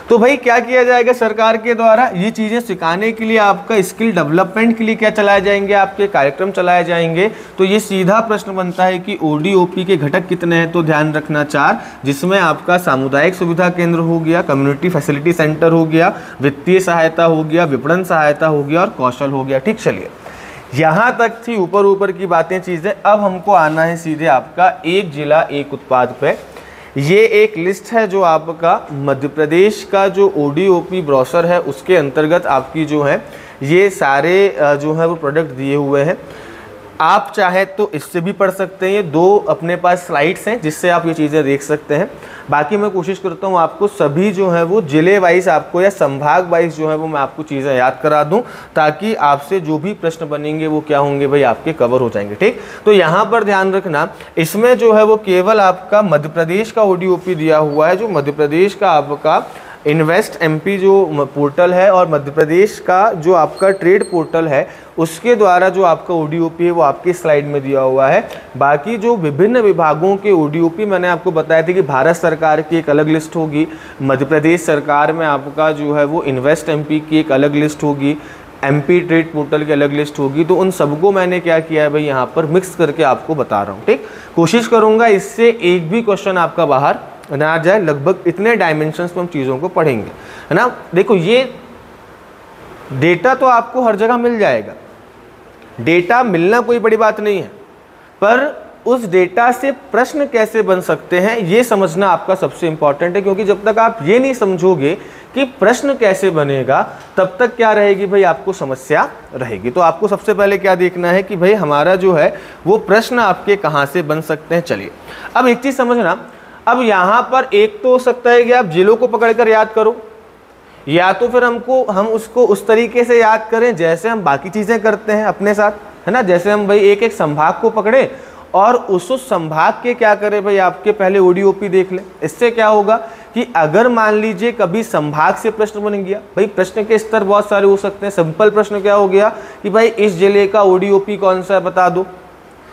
तो भाई क्या किया जाएगा सरकार के द्वारा, ये चीज़ें सिखाने के लिए आपका स्किल डेवलपमेंट के लिए क्या चलाए जाएंगे, आपके कार्यक्रम चलाए जाएंगे। तो ये सीधा प्रश्न बनता है कि ODOP के घटक कितने हैं, तो ध्यान रखना 4, जिसमें आपका सामुदायिक सुविधा केंद्र हो गया, कम्युनिटी फैसिलिटी सेंटर हो गया, वित्तीय सहायता हो गया, विपणन सहायता हो गया और कौशल हो गया। ठीक, चलिए यहाँ तक थी ऊपर की बातें, चीज़ें। अब हमको आना है सीधे आपका एक जिला एक उत्पाद पे। ये एक लिस्ट है जो आपका मध्य प्रदेश का जो ODOP ब्रोशर है उसके अंतर्गत आपकी जो है ये सारे जो है वो प्रोडक्ट दिए हुए हैं। आप चाहे तो इससे भी पढ़ सकते हैं, ये 2 अपने पास स्लाइड्स हैं जिससे आप ये चीज़ें देख सकते हैं। बाकी मैं कोशिश करता हूँ आपको सभी जो है वो जिले वाइज आपको या संभाग वाइज जो है वो मैं आपको चीज़ें याद करा दूँ, ताकि आपसे जो भी प्रश्न बनेंगे वो क्या होंगे भाई, आपके कवर हो जाएंगे। ठीक, तो यहाँ पर ध्यान रखना, इसमें जो है वो केवल आपका मध्य प्रदेश का ODOP दिया हुआ है, जो मध्य प्रदेश का आपका इन्वेस्ट MP जो पोर्टल है और मध्य प्रदेश का जो आपका ट्रेड पोर्टल है उसके द्वारा जो आपका ODOP है वो आपकी स्लाइड में दिया हुआ है। बाकी जो विभिन्न विभागों के ODOP मैंने आपको बताया था कि भारत सरकार की एक अलग लिस्ट होगी, मध्य प्रदेश सरकार में आपका जो है वो इन्वेस्ट MP की एक अलग लिस्ट होगी, MP ट्रेड पोर्टल की अलग लिस्ट होगी। तो उन सबको मैंने क्या किया है भाई, यहाँ पर मिक्स करके आपको बता रहा हूँ। ठीक, कोशिश करूँगा इससे एक भी क्वेश्चन आपका बाहर ना जाए। लगभग इतने डायमेंशंस में हम चीज़ों को पढ़ेंगे, है ना। देखो ये डेटा तो आपको हर जगह मिल जाएगा, डेटा मिलना कोई बड़ी बात नहीं है, पर उस डेटा से प्रश्न कैसे बन सकते हैं ये समझना आपका सबसे इंपॉर्टेंट है। क्योंकि जब तक आप ये नहीं समझोगे कि प्रश्न कैसे बनेगा तब तक क्या रहेगी भाई, आपको समस्या रहेगी। तो आपको सबसे पहले क्या देखना है कि भाई हमारा जो है वो प्रश्न आपके कहाँ से बन सकते हैं। चलिए अब एक चीज़ समझना, अब यहाँ पर एक तो हो सकता है कि आप जिलों को पकड़कर याद करो, या तो फिर हम उसको उस तरीके से याद करें जैसे हम बाकी चीज़ें करते हैं अपने साथ, है ना। जैसे हम भाई एक एक संभाग को पकड़े और उस संभाग के क्या करें भाई, आपके पहले ओडीओपी देख लें। इससे क्या होगा कि अगर मान लीजिए कभी संभाग से प्रश्न बन गया, भाई प्रश्न के स्तर बहुत सारे हो सकते हैं। सिंपल प्रश्न क्या हो गया कि भाई इस जिले का ओडीओपी कौन सा है बता दो,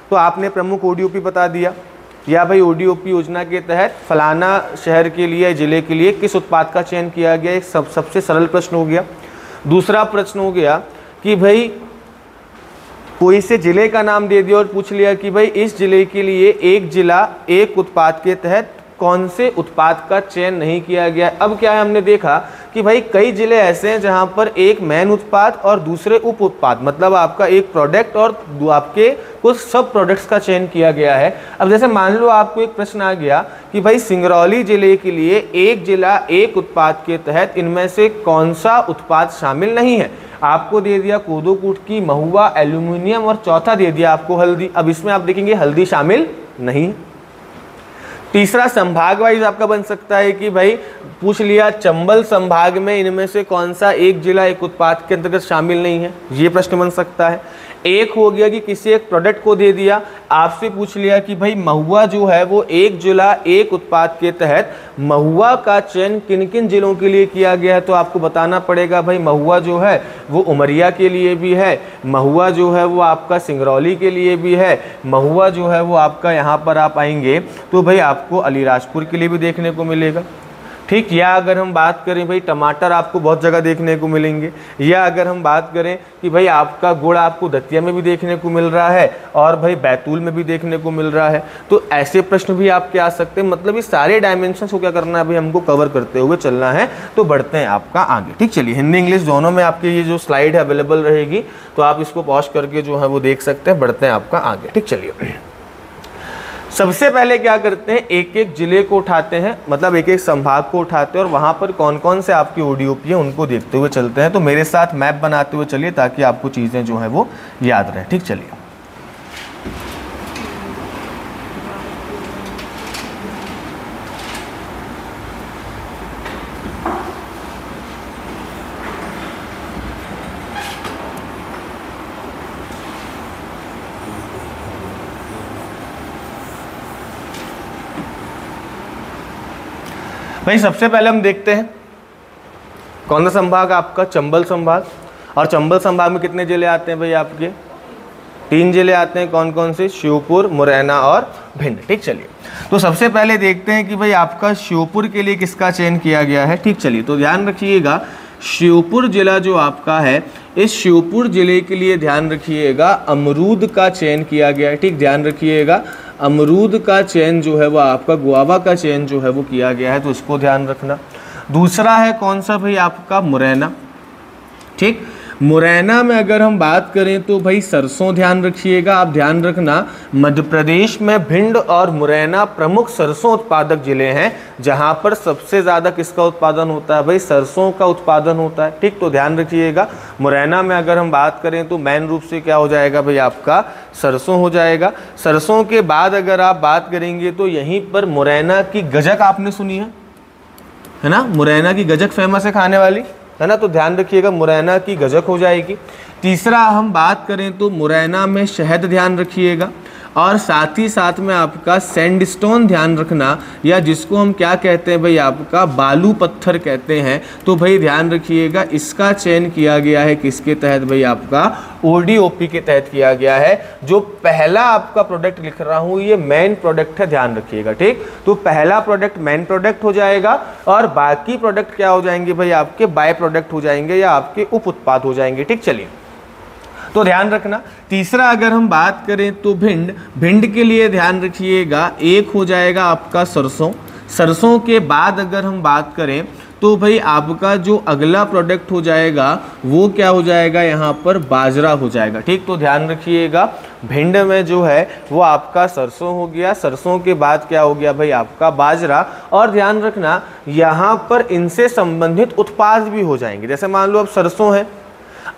तो आपने प्रमुख ओडीओपी बता दिया, या भाई ओडीओपी योजना के तहत फलाना शहर के लिए जिले के लिए किस उत्पाद का चयन किया गया, एक सबसे सरल प्रश्न हो गया। दूसरा प्रश्न हो गया कि भाई कोई से जिले का नाम दे दिया और पूछ लिया कि भाई इस जिले के लिए एक जिला एक उत्पाद के तहत कौन से उत्पाद का चयन नहीं किया गया। अब क्या है, हमने देखा कि भाई कई जिले ऐसे हैं जहां पर एक मेन उत्पाद और दूसरे उप उत्पाद, मतलब आपका एक प्रोडक्ट और आपके कुछ सब प्रोडक्ट्स का चयन किया गया है। अब जैसे मान लो आपको एक प्रश्न आ गया कि भाई सिंगरौली जिले के लिए एक जिला एक उत्पाद के तहत इनमें से कौन सा उत्पाद शामिल नहीं है। आपको दे दिया कोदो कुटकी, महुआ, एल्यूमिनियम और चौथा दे दिया आपको हल्दी। अब इसमें आप देखेंगे हल्दी शामिल नहीं। तीसरा संभाग वाइज आपका बन सकता है कि भाई पूछ लिया चंबल संभाग में इनमें से कौन सा एक जिला एक उत्पाद के अंतर्गत शामिल नहीं है, ये प्रश्न बन सकता है। एक हो गया कि किसी एक प्रोडक्ट को दे दिया, आपसे पूछ लिया कि भाई महुआ जो है वो एक जिला एक उत्पाद के तहत महुआ का चयन किन किन जिलों के लिए किया गया है, तो आपको बताना पड़ेगा भाई महुआ जो है वो उमरिया के लिए भी है, महुआ जो है वो आपका सिंगरौली के लिए भी है, महुआ जो है वो आपका यहाँ पर आप आएंगे तो भाई आपको अलीराजपुर के लिए भी देखने को मिलेगा। ठीक, या अगर हम बात करें भाई टमाटर आपको बहुत जगह देखने को मिलेंगे, या अगर हम बात करें कि भाई आपका गुड़ आपको दतिया में भी देखने को मिल रहा है और भाई बैतूल में भी देखने को मिल रहा है, तो ऐसे प्रश्न भी आपके आ सकते हैं। मतलब ये सारे डायमेंशंस को क्या करना है भाई, हमको कवर करते हुए चलना है। तो बढ़ते हैं आपका आगे। ठीक, चलिए हिंदी इंग्लिश दोनों में आपके ये जो स्लाइड है अवेलेबल रहेगी, तो आप इसको पॉज करके जो है वो देख सकते हैं। बढ़ते हैं आपका आगे। ठीक, चलिए सबसे पहले क्या करते हैं, एक एक जिले को उठाते हैं, मतलब एक एक संभाग को उठाते हैं और वहाँ पर कौन कौन से आपकी ओडीओपी है उनको देखते हुए चलते हैं। तो मेरे साथ मैप बनाते हुए चलिए ताकि आपको चीज़ें जो है वो याद रहें। ठीक, चलिए भाई सबसे पहले हम देखते हैं कौन सा संभाग आपका, चंबल संभाग। और चंबल संभाग में कितने जिले आते हैं भाई, आपके 3 जिले आते हैं। कौन कौन से, श्योपुर, मुरैना और भिंड। ठीक, चलिए तो सबसे पहले देखते हैं कि भाई आपका श्योपुर के लिए किसका चयन किया गया है। ठीक, चलिए तो ध्यान रखिएगा श्योपुर जिला जो आपका है, इस श्योपुर जिले के लिए ध्यान रखिएगा अमरूद का चयन किया गया है। ठीक, ध्यान रखिएगा अमरूद का चयन जो है वो आपका, गुआवा का चयन जो है वो किया गया है, तो इसको ध्यान रखना। दूसरा है कौन सा भाई आपका, मुरैना। ठीक, मुरैना में अगर हम बात करें तो भाई सरसों ध्यान रखिएगा। आप ध्यान रखना मध्य प्रदेश में भिंड और मुरैना प्रमुख सरसों उत्पादक जिले हैं, जहां पर सबसे ज़्यादा किसका उत्पादन होता है भाई, सरसों का उत्पादन होता है। ठीक, तो ध्यान रखिएगा मुरैना में अगर हम बात करें तो मेन रूप से क्या हो जाएगा भाई, आपका सरसों हो जाएगा। सरसों के बाद अगर आप बात करेंगे तो यहीं पर मुरैना की गजक आपने सुनी है ना, मुरैना की गजक फेमस है खाने वाली, है ना, तो ध्यान रखिएगा मुरैना की गजक हो जाएगी। तीसरा हम बात करें तो मुरैना में शहद ध्यान रखिएगा, और साथ ही साथ में आपका सैंडस्टोन ध्यान रखना, या जिसको हम क्या कहते हैं भाई, आपका बालू पत्थर कहते हैं। तो भाई ध्यान रखिएगा इसका चयन किया गया है किसके तहत भाई, आपका ओडीओपी के तहत किया गया है। जो पहला आपका प्रोडक्ट लिख रहा हूँ ये मेन प्रोडक्ट है, ध्यान रखिएगा। ठीक, तो पहला प्रोडक्ट मेन प्रोडक्ट हो जाएगा और बाकी प्रोडक्ट क्या हो जाएंगे भाई, आपके बाय प्रोडक्ट हो जाएंगे या आपके उप उत्पाद हो जाएंगे। ठीक, चलिए तो ध्यान रखना। तीसरा अगर हम बात करें तो भिंड के लिए ध्यान रखिएगा एक हो जाएगा आपका सरसों। सरसों के बाद अगर हम बात करें तो भाई आपका जो अगला प्रोडक्ट हो जाएगा वो क्या हो जाएगा, यहाँ पर बाजरा हो जाएगा। ठीक, तो ध्यान रखिएगा भिंड में जो है वो आपका सरसों हो गया, सरसों के बाद क्या हो गया भाई, आपका बाजरा। और ध्यान रखना यहाँ पर इनसे संबंधित उत्पाद भी हो जाएंगे। जैसे मान लो अब सरसों है,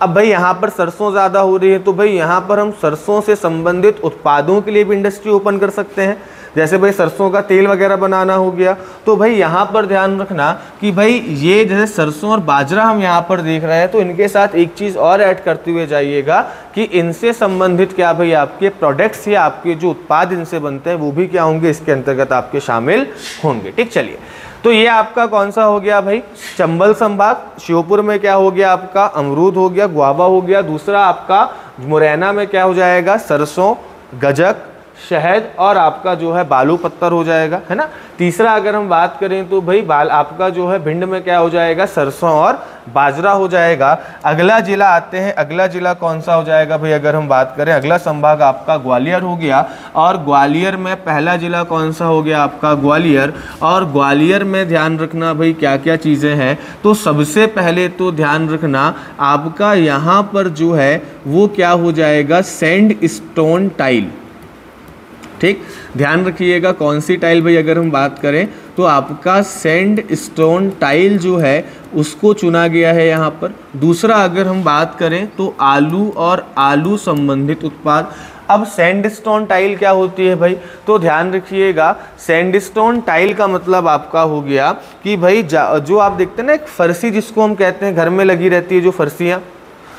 अब भाई यहाँ पर सरसों ज़्यादा हो रही है तो भाई यहाँ पर हम सरसों से संबंधित उत्पादों के लिए भी इंडस्ट्री ओपन कर सकते हैं। जैसे भाई सरसों का तेल वगैरह बनाना हो गया, तो भाई यहाँ पर ध्यान रखना कि भाई ये जैसे सरसों और बाजरा हम यहाँ पर देख रहे हैं, तो इनके साथ एक चीज़ और ऐड करते हुए जाइएगा कि इनसे संबंधित क्या भाई आपके प्रोडक्ट्स या आपके जो उत्पाद इनसे बनते हैं वो भी क्या होंगे, इसके अंतर्गत आपके शामिल होंगे। ठीक, चलिए, तो ये आपका कौन सा हो गया भाई, चंबल संभाग। श्योपुर में क्या हो गया आपका, अमरूद हो गया, गुआवा हो गया। दूसरा आपका मुरैना में क्या हो जाएगा, सरसों, गजक, शहद और आपका जो है बालू पत्तर हो जाएगा, है ना। तीसरा अगर हम बात करें तो भाई आपका जो है भिंड में क्या हो जाएगा, सरसों और बाजरा हो जाएगा। अगला जिला आते हैं, अगला जिला कौन सा हो जाएगा भाई, अगर हम बात करें अगला संभाग आपका ग्वालियर हो गया। और ग्वालियर में पहला जिला कौन सा हो गया आपका, ग्वालियर। और ग्वालियर में ध्यान रखना भाई क्या क्या चीज़ें हैं, तो सबसे पहले तो ध्यान रखना आपका यहाँ पर जो है वो क्या हो जाएगा, सैंड स्टोन टाइल। ठीक, ध्यान रखिएगा कौन सी टाइल भाई, अगर हम बात करें तो आपका सैंड स्टोन टाइल जो है उसको चुना गया है यहाँ पर। दूसरा अगर हम बात करें तो आलू और आलू संबंधित उत्पाद। अब सैंडस्टोन टाइल क्या होती है भाई, तो ध्यान रखिएगा सैंडस्टोन टाइल का मतलब आपका हो गया कि भाई जो आप देखते हैं ना एक फरसी जिसको हम कहते हैं, घर में लगी रहती है जो फरसियाँ,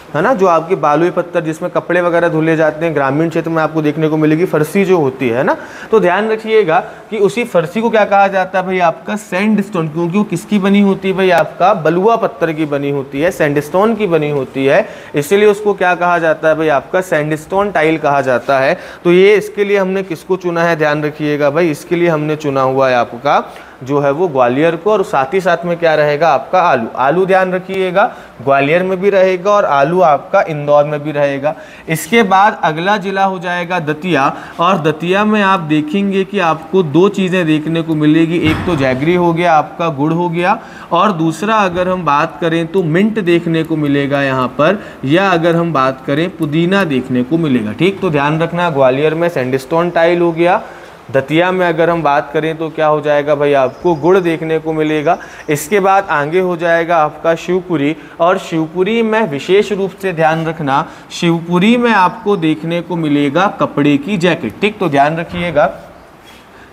है ना, जो आपके बालुई पत्थर जिसमें कपड़े वगैरह धुले जाते हैं, ग्रामीण क्षेत्र में आपको देखने को मिलेगी फरसी जो होती है ना। तो ध्यान रखिएगा कि उसी फरसी को क्या कहा जाता है भाई आपका, सैंडस्टोन, क्योंकि वो किसकी बनी होती है भाई आपका, बलुआ पत्थर की बनी होती है, सैंडस्टोन की बनी होती है, इसीलिए उसको क्या कहा जाता है भाई आपका, सैंडस्टोन टाइल कहा जाता है। तो ये इसके लिए हमने किसको चुना है, ध्यान रखिएगा भाई, इसके लिए हमने चुना हुआ है आपका जो है वो ग्वालियर को। और साथ ही साथ में क्या रहेगा आपका, आलू। आलू ध्यान रखिएगा ग्वालियर में भी रहेगा और आलू आपका इंदौर में भी रहेगा। इसके बाद अगला जिला हो जाएगा दतिया। और दतिया में आप देखेंगे कि आपको दो चीज़ें देखने को मिलेगी, एक तो जैगरी हो गया आपका, गुड़ हो गया, और दूसरा अगर हम बात करें तो मिंट देखने को मिलेगा यहाँ पर, या अगर हम बात करें पुदीना देखने को मिलेगा। ठीक, तो ध्यान रखना ग्वालियर में सैंडस्टोन टाइल हो गया, दतिया में अगर हम बात करें तो क्या हो जाएगा भाई आपको, गुड़ देखने को मिलेगा। इसके बाद आगे हो जाएगा आपका शिवपुरी। और शिवपुरी में विशेष रूप से ध्यान रखना, शिवपुरी में आपको देखने को मिलेगा कपड़े की जैकेट। ठीक, तो ध्यान रखिएगा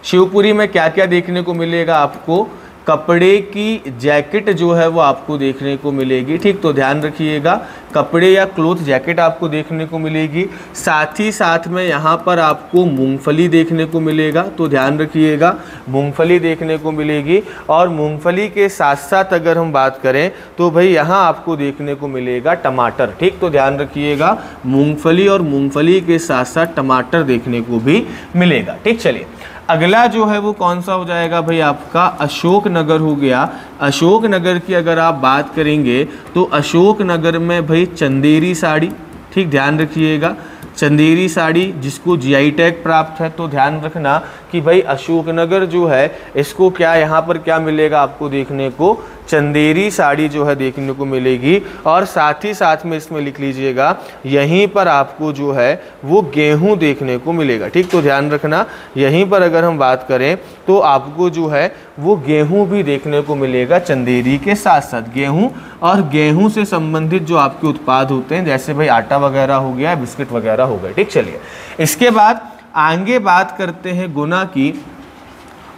शिवपुरी में क्या क्या देखने को मिलेगा आपको, कपड़े की जैकेट जो है वो आपको देखने को मिलेगी। ठीक, तो ध्यान रखिएगा कपड़े या क्लोथ जैकेट आपको देखने को मिलेगी। साथ ही साथ में यहाँ पर आपको मूंगफली देखने को मिलेगा, तो ध्यान रखिएगा मूंगफली देखने को मिलेगी। और मूंगफली के साथ साथ अगर हम बात करें तो भाई यहाँ आपको देखने को मिलेगा टमाटर। ठीक, तो ध्यान रखिएगा मूंगफली और मूंगफली के साथ साथ टमाटर देखने को भी मिलेगा। ठीक, चलिए अगला जो है वो कौन सा हो जाएगा भाई आपका, अशोकनगर हो गया। अशोकनगर की अगर आप बात करेंगे तो अशोकनगर में भाई चंदेरी साड़ी। ठीक, ध्यान रखिएगा चंदेरी साड़ी जिसको जीआई टैग प्राप्त है। तो ध्यान रखना कि भाई अशोकनगर जो है इसको क्या यहाँ पर क्या मिलेगा आपको देखने को, चंदेरी साड़ी जो है देखने को मिलेगी। और साथ ही साथ में इसमें लिख लीजिएगा यहीं पर आपको जो है वो गेहूं देखने को मिलेगा। ठीक, तो ध्यान रखना यहीं पर अगर हम बात करें तो आपको जो है वो गेहूं भी देखने को मिलेगा चंदेरी के साथ साथ। गेहूं और गेहूं से संबंधित जो आपके उत्पाद होते हैं जैसे भाई आटा वगैरह हो गया, बिस्किट वगैरह हो गए। ठीक, चलिए इसके बाद आगे बात करते हैं गुना की।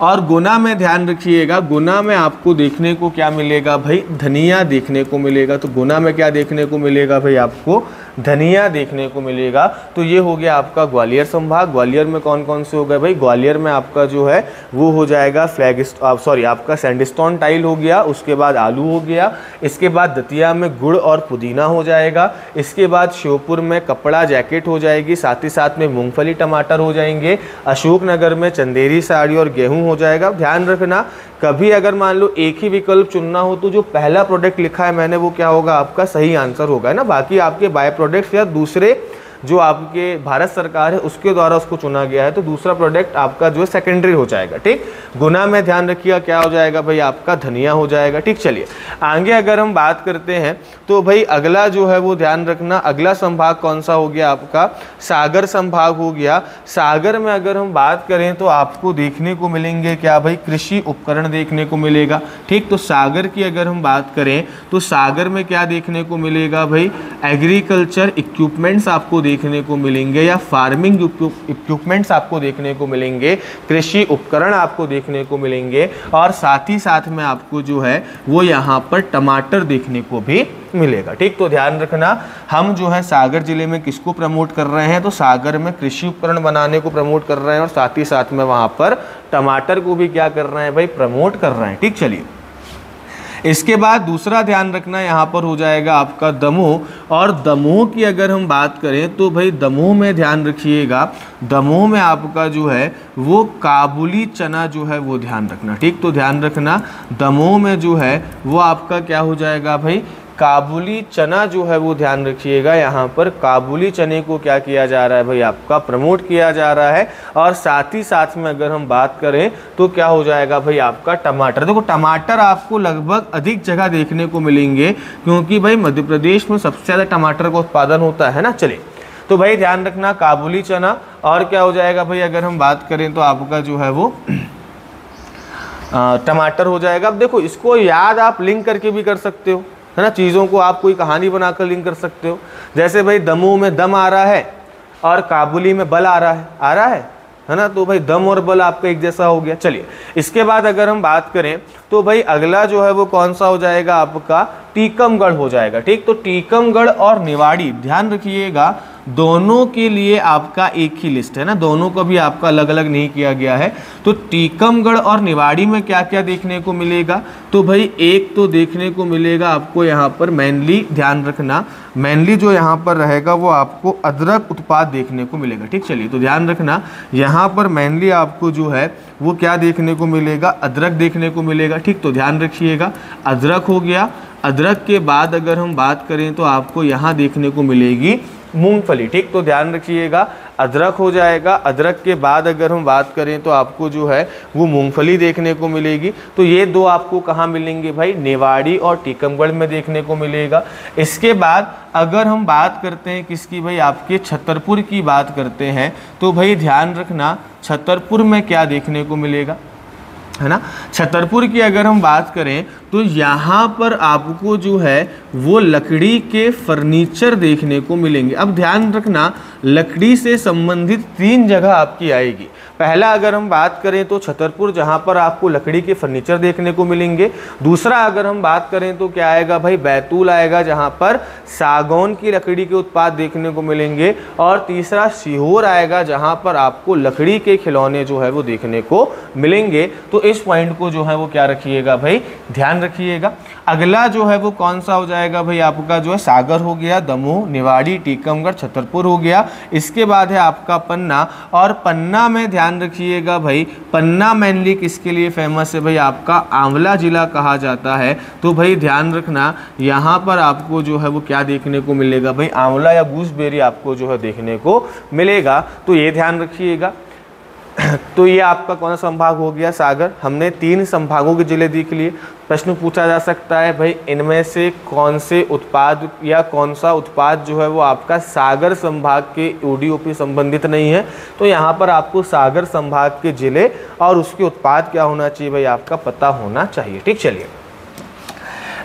और गुना में ध्यान रखिएगा, गुना में आपको देखने को क्या मिलेगा भाई, धनिया देखने को मिलेगा। तो गुना में क्या देखने को मिलेगा भाई आपको, धनिया देखने को मिलेगा। तो ये हो गया आपका ग्वालियर संभाग। ग्वालियर में कौन कौन से हो गए भाई, ग्वालियर में आपका जो है वो हो जाएगा आपका सैंडस्टोन टाइल हो गया, उसके बाद आलू हो गया, इसके बाद दतिया में गुड़ और पुदीना हो जाएगा, इसके बाद श्योपुर में कपड़ा जैकेट हो जाएगी, साथ ही साथ में मूंगफली टमाटर हो जाएंगे, अशोकनगर में चंदेरी साड़ी और गेहूं हो जाएगा। ध्यान रखना कभी अगर मान लो एक ही विकल्प चुनना हो तो जो पहला प्रोडक्ट लिखा है मैंने वो क्या होगा आपका सही आंसर होगा, है ना। बाकी आपके बाय प्रोडक्ट्स या दूसरे जो आपके भारत सरकार है उसके द्वारा उसको चुना गया है तो दूसरा प्रोडक्ट आपका जो है सेकेंडरी हो जाएगा। ठीक, गुना में ध्यान रखिएगा क्या हो जाएगा भाई आपका धनिया हो जाएगा। ठीक, चलिए आगे अगर हम बात करते हैं तो भाई अगला जो है वो ध्यान रखना, अगला संभाग कौन सा हो गया आपका, सागर संभाग हो गया। सागर में अगर हम बात करें तो आपको देखने को मिलेंगे क्या भाई, कृषि उपकरण देखने को मिलेगा। ठीक, तो सागर की अगर हम बात करें तो सागर में क्या देखने को मिलेगा भाई, एग्रीकल्चर इक्विपमेंट्स आपको देखने को मिलेंगे, या फार्मिंग इक्विपमेंट्स आपको देखने को मिलेंगे, कृषि उपकरण आपको देखने को मिलेंगे, और साथ ही साथ में आपको जो है वो यहाँ पर टमाटर देखने को भी मिलेगा। ठीक, तो ध्यान रखना, हम जो है सागर जिले में किसको प्रमोट कर रहे हैं, तो सागर में कृषि उपकरण बनाने को प्रमोट कर रहे हैं, और साथ ही साथ में वहाँ पर टमाटर को भी क्या कर रहे हैं भाई, प्रमोट कर रहे हैं। ठीक, चलिए इसके बाद दूसरा ध्यान रखना यहाँ पर हो जाएगा आपका दमोह, और दमोह की अगर हम बात करें तो भाई दमोह में ध्यान रखिएगा, दमोह में आपका जो है वो काबुली चना जो है वो ध्यान रखना। ठीक, तो ध्यान रखना दमोह में जो है वो आपका क्या हो जाएगा भाई, काबुली चना जो है वो ध्यान रखिएगा, यहाँ पर काबुली चने को क्या किया जा रहा है भाई, आपका प्रमोट किया जा रहा है। और साथ ही साथ में अगर हम बात करें तो क्या हो जाएगा भाई, आपका टमाटर। देखो टमाटर आपको लगभग अधिक जगह देखने को मिलेंगे, क्योंकि भाई मध्य प्रदेश में सबसे ज़्यादा टमाटर का उत्पादन होता है ना। चलिए, तो भाई ध्यान रखना काबुली चना, और क्या हो जाएगा भाई, अगर हम बात करें तो आपका जो है वो टमाटर हो जाएगा। अब देखो इसको याद आप लिंक करके भी कर सकते हो, है ना, चीज़ों को आप कोई कहानी बनाकर लिंक कर सकते हो। जैसे भाई दमोह में दम आ रहा है और काबुली में बल आ रहा है ना, तो भाई दम और बल आपका एक जैसा हो गया। चलिए इसके बाद अगर हम बात करें तो भाई अगला जो है वो कौन सा हो जाएगा, आपका टीकमगढ़ हो जाएगा। ठीक, तो टीकमगढ़ और निवाड़ी ध्यान रखिएगा, दोनों के लिए आपका एक ही लिस्ट है ना, दोनों को भी आपका अलग अलग नहीं किया गया है। तो टीकमगढ़ और निवाड़ी में क्या क्या देखने को मिलेगा, तो भाई एक तो देखने को मिलेगा आपको यहाँ पर मेनली, ध्यान रखना मेनली जो यहाँ पर रहेगा वो आपको अदरक उत्पाद देखने को मिलेगा। ठीक, चलिए तो ध्यान रखना यहाँ पर मेनली आपको जो है वो क्या देखने को मिलेगा, अदरक देखने को मिलेगा। ठीक, तो ध्यान रखिएगा अदरक हो गया। अदरक के बाद अगर हम बात करें तो आपको यहाँ देखने को मिलेगी मूंगफली। ठीक, तो ध्यान रखिएगा अदरक हो जाएगा। अदरक के बाद अगर हम बात करें तो आपको जो है वो मूंगफली देखने को मिलेगी। तो ये दो आपको कहाँ मिलेंगे भाई, निवाड़ी और टीकमगढ़ में देखने को मिलेगा। इसके बाद अगर हम बात करते हैं किसकी भाई, आपके छतरपुर की बात करते हैं, तो भाई ध्यान रखना छतरपुर में क्या देखने को मिलेगा, है ना। छतरपुर की अगर हम बात करें तो यहाँ पर आपको जो है वो लकड़ी के फर्नीचर देखने को मिलेंगे। अब ध्यान रखना लकड़ी से संबंधित 3 जगह आपकी आएगी। पहला अगर हम बात करें तो छतरपुर, जहाँ पर आपको लकड़ी के फर्नीचर देखने को मिलेंगे। दूसरा अगर हम बात करें तो क्या आएगा भाई, बैतूल आएगा, जहाँ पर सागौन की लकड़ी के उत्पाद देखने को मिलेंगे। और तीसरा सीहोर आएगा, जहाँ पर आपको लकड़ी के खिलौने जो है वो देखने को मिलेंगे। तो इस पॉइंट को जो है वो क्या रखिएगा भाई, ध्यान रखिएगा। अगला जो है वो कौन सा हो जाएगा भाई, आपका जो है सागर हो गया, दमोह, निवाड़ी, टीकमगढ़, छतरपुर हो गया। इसके बाद है आपका पन्ना, और पन्ना में ध्यान रखिएगा भाई, पन्ना मेनली किसके लिए फेमस है भाई, आपका आंवला जिला कहा जाता है। तो भाई ध्यान रखना यहाँ पर आपको जो है वो क्या देखने को मिलेगा भाई, आंवला या गूसबेरी आपको जो है देखने को मिलेगा। तो ये ध्यान रखिएगा। तो ये आपका कौन सा संभाग हो गया, सागर। हमने 3 संभागों के जिले देख लिए। प्रश्न पूछा जा सकता है भाई इनमें से कौन से उत्पाद या कौन सा उत्पाद जो है वो आपका सागर संभाग के ODOP संबंधित नहीं है। तो यहाँ पर आपको सागर संभाग के जिले और उसके उत्पाद क्या होना चाहिए भाई, आपका पता होना चाहिए। ठीक, चलिए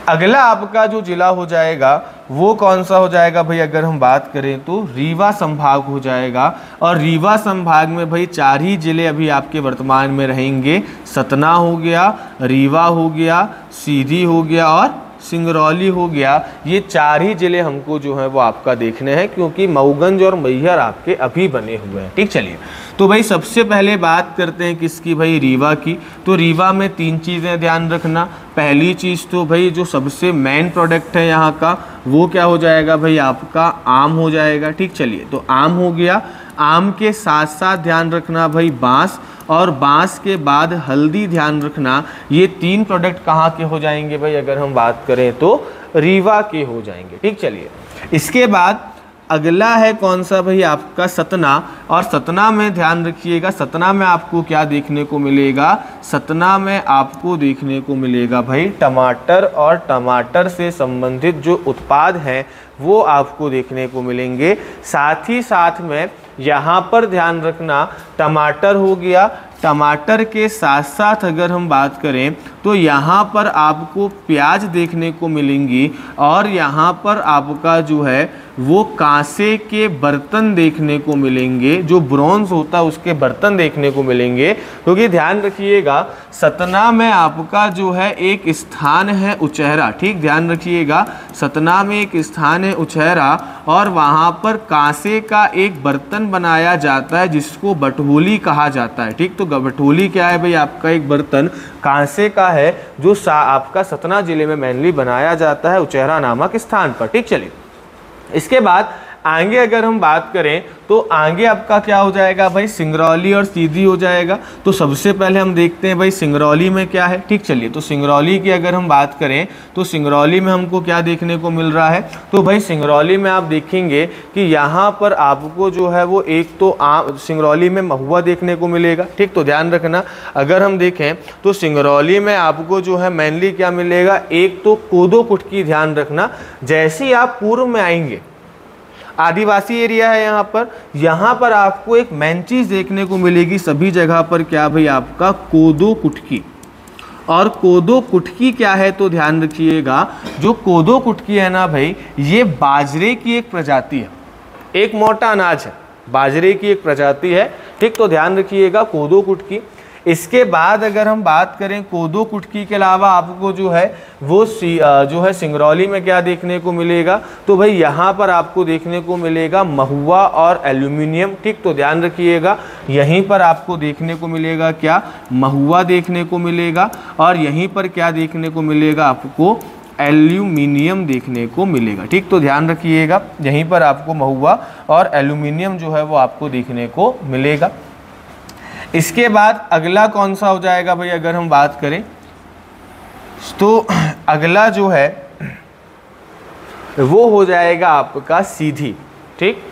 अगला आपका जो जिला हो जाएगा वो कौन सा हो जाएगा भाई, अगर हम बात करें तो रीवा संभाग हो जाएगा। और रीवा संभाग में भाई 4 ही जिले अभी आपके वर्तमान में रहेंगे। सतना हो गया, रीवा हो गया, सीधी हो गया और सिंगरौली हो गया। ये 4 ही जिले हमको जो है वो आपका देखने हैं, क्योंकि मऊगंज और मैहर आपके अभी बने हुए हैं। ठीक, चलिए तो भाई सबसे पहले बात करते हैं किसकी भाई, रीवा की। तो रीवा में 3 चीज़ें ध्यान रखना। पहली चीज़ तो भाई जो सबसे मेन प्रोडक्ट है यहाँ का वो क्या हो जाएगा भाई, आपका आम हो जाएगा। ठीक, चलिए तो आम हो गया। आम के साथ साथ ध्यान रखना भाई बांस, और बांस के बाद हल्दी ध्यान रखना। ये 3 प्रोडक्ट कहाँ के हो जाएंगे भाई, अगर हम बात करें तो रीवा के हो जाएंगे। ठीक, चलिए इसके बाद अगला है कौन सा भाई, आपका सतना। और सतना में ध्यान रखिएगा, सतना में आपको क्या देखने को मिलेगा, सतना में आपको देखने को मिलेगा भाई टमाटर, और टमाटर से संबंधित जो उत्पाद हैं वो आपको देखने को मिलेंगे। साथ ही साथ में यहाँ पर ध्यान रखना टमाटर हो गया। टमाटर के साथ साथ अगर हम बात करें तो यहाँ पर आपको प्याज देखने को मिलेंगी, और यहाँ पर आपका जो है वो कांसे के बर्तन देखने को मिलेंगे, जो ब्रॉन्ज होता है उसके बर्तन देखने को मिलेंगे। क्योंकि ध्यान रखिएगा सतना में आपका जो है एक स्थान है उचेहरा, ठीक, ध्यान रखिएगा सतना में एक स्थान है उचेहरा और वहाँ पर कांसे का एक बर्तन बनाया जाता है जिसको बटोली कहा जाता है, ठीक। तो बटोली क्या है भाई, आपका एक बर्तन कांसे का है जो आपका सतना जिले में मेनली बनाया जाता है उचेहरा नामक स्थान पर, ठीक। चलिए इसके बाद आगे अगर हम बात करें तो आगे आपका क्या हो जाएगा भाई, सिंगरौली और सीधी हो जाएगा। तो सबसे पहले हम देखते हैं भाई सिंगरौली में क्या है, ठीक। चलिए तो सिंगरौली की अगर हम बात करें तो सिंगरौली में हमको क्या देखने को मिल रहा है, तो भाई सिंगरौली में आप देखेंगे कि यहाँ पर आपको जो है वो एक तो सिंगरौली में महुआ देखने को मिलेगा, ठीक। तो ध्यान रखना अगर हम देखें तो सिंगरौली में आपको जो है मेनली क्या मिलेगा, एक तो कोदो कुटकी, ध्यान रखना जैसे ही आप पूर्व में आएंगे आदिवासी एरिया है यहाँ पर आपको एक मेन चीज देखने को मिलेगी सभी जगह पर, क्या भाई आपका कोदो कुटकी। और कोदो कुटकी क्या है तो ध्यान रखिएगा, जो कोदो कुटकी है ना भाई, ये बाजरे की एक प्रजाति है, एक मोटा अनाज है, बाजरे की एक प्रजाति है, ठीक। तो ध्यान रखिएगा कोदो कुटकी। इसके बाद अगर हम बात करें कोदो कुटकी के अलावा आपको जो है वो जो है सिंगरौली में क्या देखने को मिलेगा, तो भाई यहाँ पर आपको देखने को मिलेगा महुआ और एल्यूमिनियम, ठीक। तो ध्यान रखिएगा यहीं पर आपको देखने को मिलेगा क्या, महुआ देखने को मिलेगा और यहीं पर क्या देखने को मिलेगा, आपको एल्यूमिनियम देखने को मिलेगा, ठीक। तो ध्यान रखिएगा यहीं पर आपको महुआ और एल्यूमिनियम जो है वो आपको देखने को मिलेगा। इसके बाद अगला कौन सा हो जाएगा भाई, अगर हम बात करें तो अगला जो है वो हो जाएगा आपका सीधी, ठीक।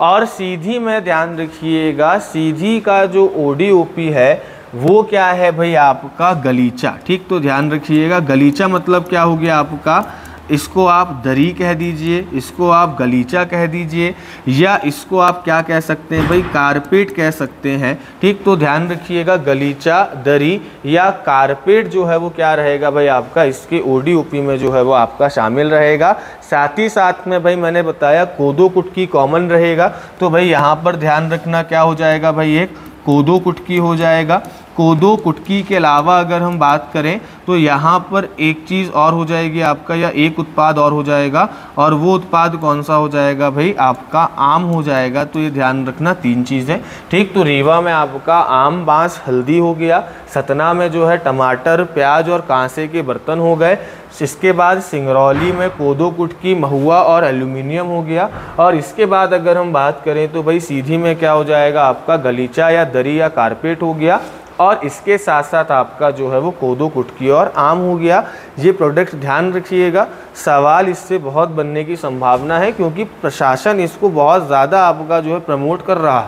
और सीधी में ध्यान रखिएगा सीधी का जो ओडीओपी है वो क्या है भाई, आपका गलीचा, ठीक। तो ध्यान रखिएगा गलीचा मतलब क्या हो गया आपका, इसको आप दरी कह दीजिए, इसको आप गलीचा कह दीजिए, या इसको आप क्या कह सकते हैं भाई, कारपेट कह सकते हैं, ठीक। तो ध्यान रखिएगा गलीचा, दरी या कारपेट जो है वो क्या रहेगा भाई आपका, इसके ओडीओपी में जो है वो आपका शामिल रहेगा। साथ ही साथ में भाई मैंने बताया कोदो कुटकी कॉमन रहेगा, तो भाई यहाँ पर ध्यान रखना क्या हो जाएगा भाई, एक कोदो कुटकी हो जाएगा। कोदो कुटकी के अलावा अगर हम बात करें तो यहाँ पर एक चीज़ और हो जाएगी आपका, या एक उत्पाद और हो जाएगा, और वो उत्पाद कौन सा हो जाएगा भाई, आपका आम हो जाएगा। तो ये ध्यान रखना तीन चीज़ें, ठीक। तो रीवा में आपका आम, बांस, हल्दी हो गया, सतना में जो है टमाटर, प्याज और कांसे के बर्तन हो गए। इसके बाद सिंगरौली में कोदो कुटकी, महुआ और एल्यूमिनियम हो गया। और इसके बाद अगर हम बात करें तो भाई सीधी में क्या हो जाएगा आपका, गलीचा या दरी या कारपेट हो गया। और इसके साथ साथ आपका जो है वो कोदो कुटकी और आम हो गया। ये प्रोडक्ट ध्यान रखिएगा, सवाल इससे बहुत बनने की संभावना है क्योंकि प्रशासन इसको बहुत ज़्यादा आपका जो है प्रमोट कर रहा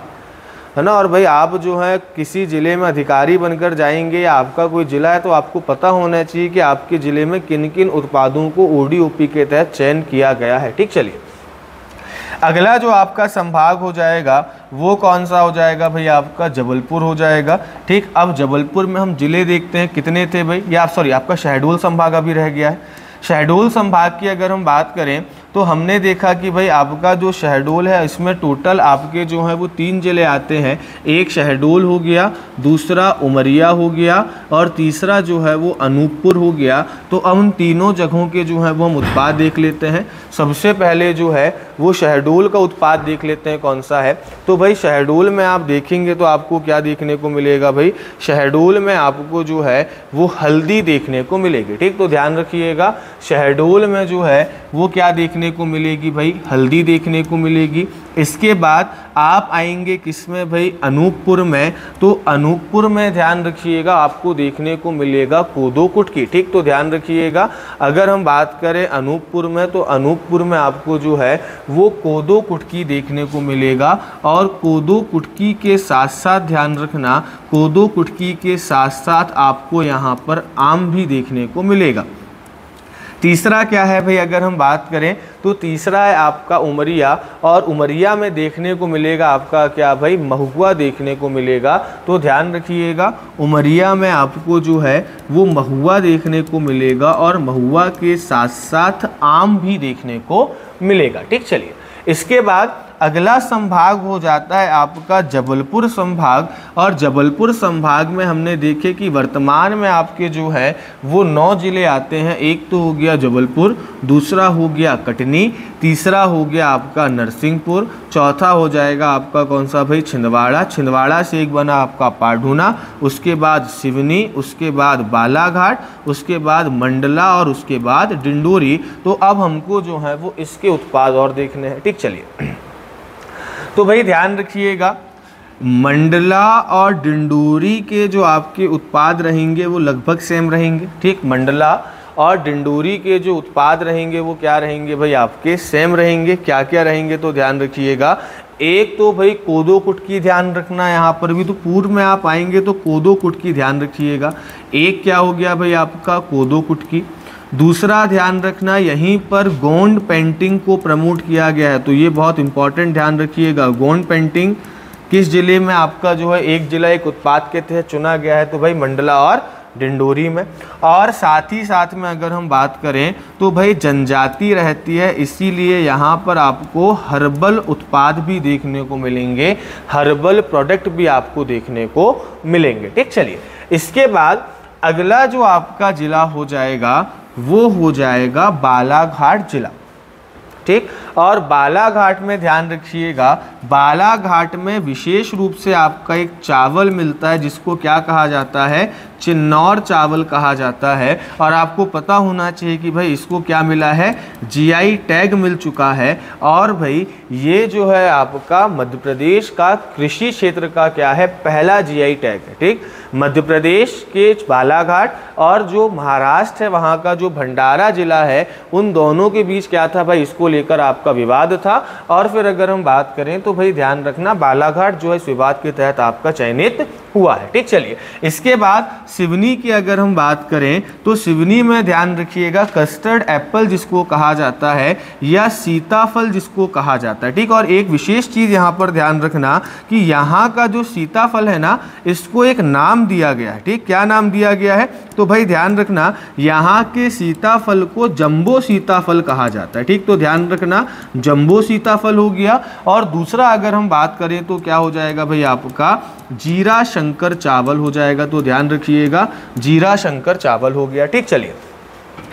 है ना। और भाई आप जो है किसी ज़िले में अधिकारी बनकर जाएंगे या आपका कोई ज़िला है तो आपको पता होना चाहिए कि आपके ज़िले में किन किन उत्पादों को ओडीओपी के तहत चयन किया गया है, ठीक। चलिए अगला जो आपका संभाग हो जाएगा वो कौन सा हो जाएगा भाई, आपका जबलपुर हो जाएगा, ठीक। अब जबलपुर में हम जिले देखते हैं कितने थे भाई, या सॉरी आपका शहडोल संभाग अभी रह गया है। शहडोल संभाग की अगर हम बात करें तो हमने देखा कि भाई आपका जो शहडोल है इसमें टोटल आपके जो है वो 3 जिले आते हैं। एक शहडोल हो गया, दूसरा उमरिया हो गया और तीसरा जो है वो अनूपपुर हो गया। तो अब उन तीनों जगहों के जो है वो हम उत्पाद देख लेते हैं। सबसे पहले जो है वो शहडोल का उत्पाद देख लेते हैं कौन सा है। तो भाई शहडोल में आप देखेंगे तो आपको क्या देखने को मिलेगा भाई, शहडोल में आपको जो है वो हल्दी देखने को मिलेगी, ठीक। तो ध्यान रखिएगा शहडोल में जो है वो क्या देखने को मिलेगी भाई, हल्दी देखने को मिलेगी। इसके बाद आप आएंगे किसमें भाई, अनूपपुर में। तो अनूपपुर में ध्यान रखिएगा आपको देखने को मिलेगा कोदो कुटकी, ठीक। तो ध्यान रखिएगा अगर हम बात करें अनूपपुर में तो अनूपपुर में आपको जो है वो कोदो कुटकी देखने को मिलेगा। और कोदो कुटकी के साथ साथ ध्यान रखना, कोदो कुटकी के साथ साथ आपको यहाँ पर आम भी देखने को मिलेगा। तीसरा क्या है भाई, अगर हम बात करें तो तीसरा है आपका उमरिया। और उमरिया में देखने को मिलेगा आपका क्या भाई, महुआ देखने को मिलेगा। तो ध्यान रखिएगा उमरिया में आपको जो है वो महुआ देखने को मिलेगा और महुआ के साथ साथ आम भी देखने को मिलेगा, ठीक। चलिए इसके बाद अगला संभाग हो जाता है आपका जबलपुर संभाग, और जबलपुर संभाग में हमने देखे कि वर्तमान में आपके जो है वो 9 जिले आते हैं। एक तो हो गया जबलपुर, दूसरा हो गया कटनी, तीसरा हो गया आपका नरसिंहपुर, चौथा हो जाएगा आपका कौन सा भाई, छिंदवाड़ा। छिंदवाड़ा से एक बना आपका पाढूना, उसके बाद सिवनी, उसके बाद बालाघाट, उसके बाद मंडला और उसके बाद डिंडोरी। तो अब हमको जो है वो इसके उत्पाद और देखने हैं। ठीक, चलिए तो भाई ध्यान रखिएगा, मंडला और डिंडोरी के जो आपके उत्पाद रहेंगे वो लगभग सेम रहेंगे। ठीक, मंडला और डिंडोरी के जो उत्पाद रहेंगे वो क्या रहेंगे भाई, आपके सेम रहेंगे। क्या क्या रहेंगे तो ध्यान रखिएगा। एक तो भाई कोदो कुटकी ध्यान रखना, यहाँ पर भी तो पूर्व में आप आएंगे तो कोदो कुटकी ध्यान रखिएगा। एक क्या हो गया भाई आपका, कोदो कुटकी। दूसरा ध्यान रखना, यहीं पर गोंड पेंटिंग को प्रमोट किया गया है, तो ये बहुत इंपॉर्टेंट ध्यान रखिएगा। गोंड पेंटिंग किस जिले में आपका जो है एक जिला एक उत्पाद के तहत चुना गया है, तो भाई मंडला और डिंडोरी में। और साथ ही साथ में अगर हम बात करें तो भाई जनजाति रहती है, इसीलिए यहाँ पर आपको हर्बल उत्पाद भी देखने को मिलेंगे, हर्बल प्रोडक्ट भी आपको देखने को मिलेंगे। ठीक, चलिए इसके बाद अगला जो आपका जिला हो जाएगा वो हो जाएगा बालाघाट जिला। ठीक, और बालाघाट में ध्यान रखिएगा, बालाघाट में विशेष रूप से आपका एक चावल मिलता है जिसको क्या कहा जाता है, चिन्नौर चावल कहा जाता है। और आपको पता होना चाहिए कि भाई इसको क्या मिला है, जीआई टैग मिल चुका है। और भाई ये जो है आपका मध्य प्रदेश का कृषि क्षेत्र का क्या है, पहला जीआई टैग है। ठीक, मध्य प्रदेश के बालाघाट और जो महाराष्ट्र है वहाँ का जो भंडारा जिला है, उन दोनों के बीच क्या था भाई, इसको लेकर आपका विवाद था। और फिर अगर हम बात करें तो भाई ध्यान रखना, बालाघाट जो है इस विवाद के तहत आपका चयनित हुआ है। ठीक, चलिए इसके बाद सिवनी की अगर हम बात करें तो सिवनी में ध्यान रखिएगा कस्टर्ड एप्पल जिसको कहा जाता है, या सीताफल जिसको कहा जाता है। ठीक, और एक विशेष चीज़ यहाँ पर ध्यान रखना कि यहाँ का जो सीताफल है ना, इसको एक नाम दिया गया है। ठीक, क्या नाम दिया गया है तो भाई ध्यान रखना, यहाँ के सीताफल को जंबो सीताफल कहा जाता है। ठीक, तो ध्यान रखना जंबो सीताफल हो गया। और दूसरा अगर हम बात करें तो क्या हो जाएगा भाई आपका, जीरा शंकर चावल हो जाएगा। तो ध्यान रखिएगा जीरा शंकर चावल हो गया। ठीक, चलिए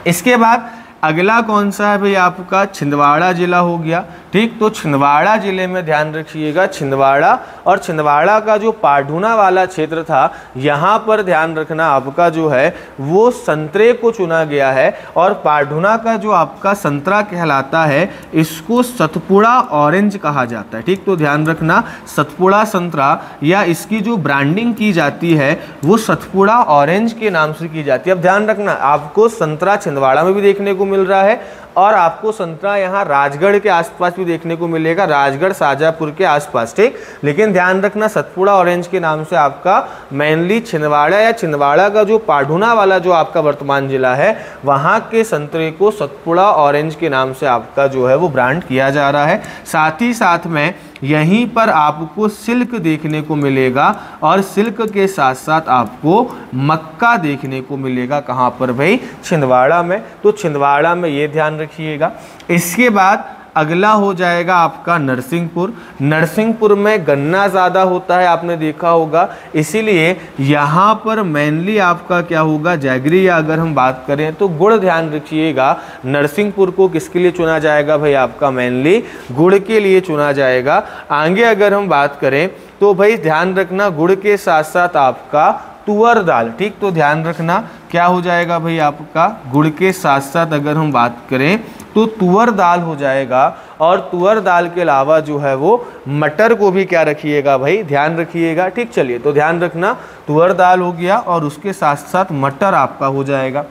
इसके बाद अगला कौन सा है भाई आपका, छिंदवाड़ा जिला हो गया। ठीक, तो छिंदवाड़ा जिले में ध्यान रखिएगा, छिंदवाड़ा और छिंदवाड़ा का जो पाढूना वाला क्षेत्र था, यहाँ पर ध्यान रखना आपका जो है वो संतरे को चुना गया है। और पाढूना का जो आपका संतरा कहलाता है, इसको सतपुड़ा ऑरेंज कहा जाता है। ठीक, तो ध्यान रखना सतपुड़ा संतरा, या इसकी जो ब्रांडिंग की जाती है वो सतपुड़ा ऑरेंज के नाम से की जाती है। अब ध्यान रखना आपको संतरा छिंदवाड़ा में भी देखने को मिल रहा है, और आपको संतरा यहाँ राजगढ़ के आसपास भी देखने को मिलेगा, राजगढ़ शाजापुर के आसपास। ठीक, लेकिन ध्यान रखना सतपुड़ा ऑरेंज के नाम से आपका मेनली छिंदवाड़ा या छिंदवाड़ा का जो पाढूना वाला जो आपका वर्तमान जिला है, वहाँ के संतरे को सतपुड़ा ऑरेंज के नाम से आपका जो है वो ब्रांड किया जा रहा है। साथ ही साथ में यहीं पर आपको सिल्क देखने को मिलेगा, और सिल्क के साथ साथ आपको मक्का देखने को मिलेगा। कहाँ पर भाई, छिंदवाड़ा में। तो छिंदवाड़ा में ये ध्यान रखिएगा। इसके बाद अगला हो जाएगा आपका नरसिंहपुर। नरसिंहपुर में गन्ना ज़्यादा होता है, आपने देखा होगा, इसीलिए यहाँ पर मेनली आपका क्या होगा, जैगरी, या अगर हम बात करें तो गुड़ ध्यान रखिएगा। नरसिंहपुर को किसके लिए चुना जाएगा भाई आपका, मेनली गुड़ के लिए चुना जाएगा। आगे अगर हम बात करें तो भाई ध्यान रखना गुड़ के साथ साथ आपका तुअर दाल। ठीक, तो ध्यान रखना क्या हो जाएगा भाई आपका, गुड़ के साथ साथ अगर हम बात करें तो तुअर दाल हो जाएगा। और तुअर दाल के अलावा जो है वो मटर को भी क्या रखिएगा भाई, ध्यान रखिएगा। ठीक, चलिए तो ध्यान रखना तुअर दाल हो गया और उसके साथ साथ मटर आपका हो जाएगा।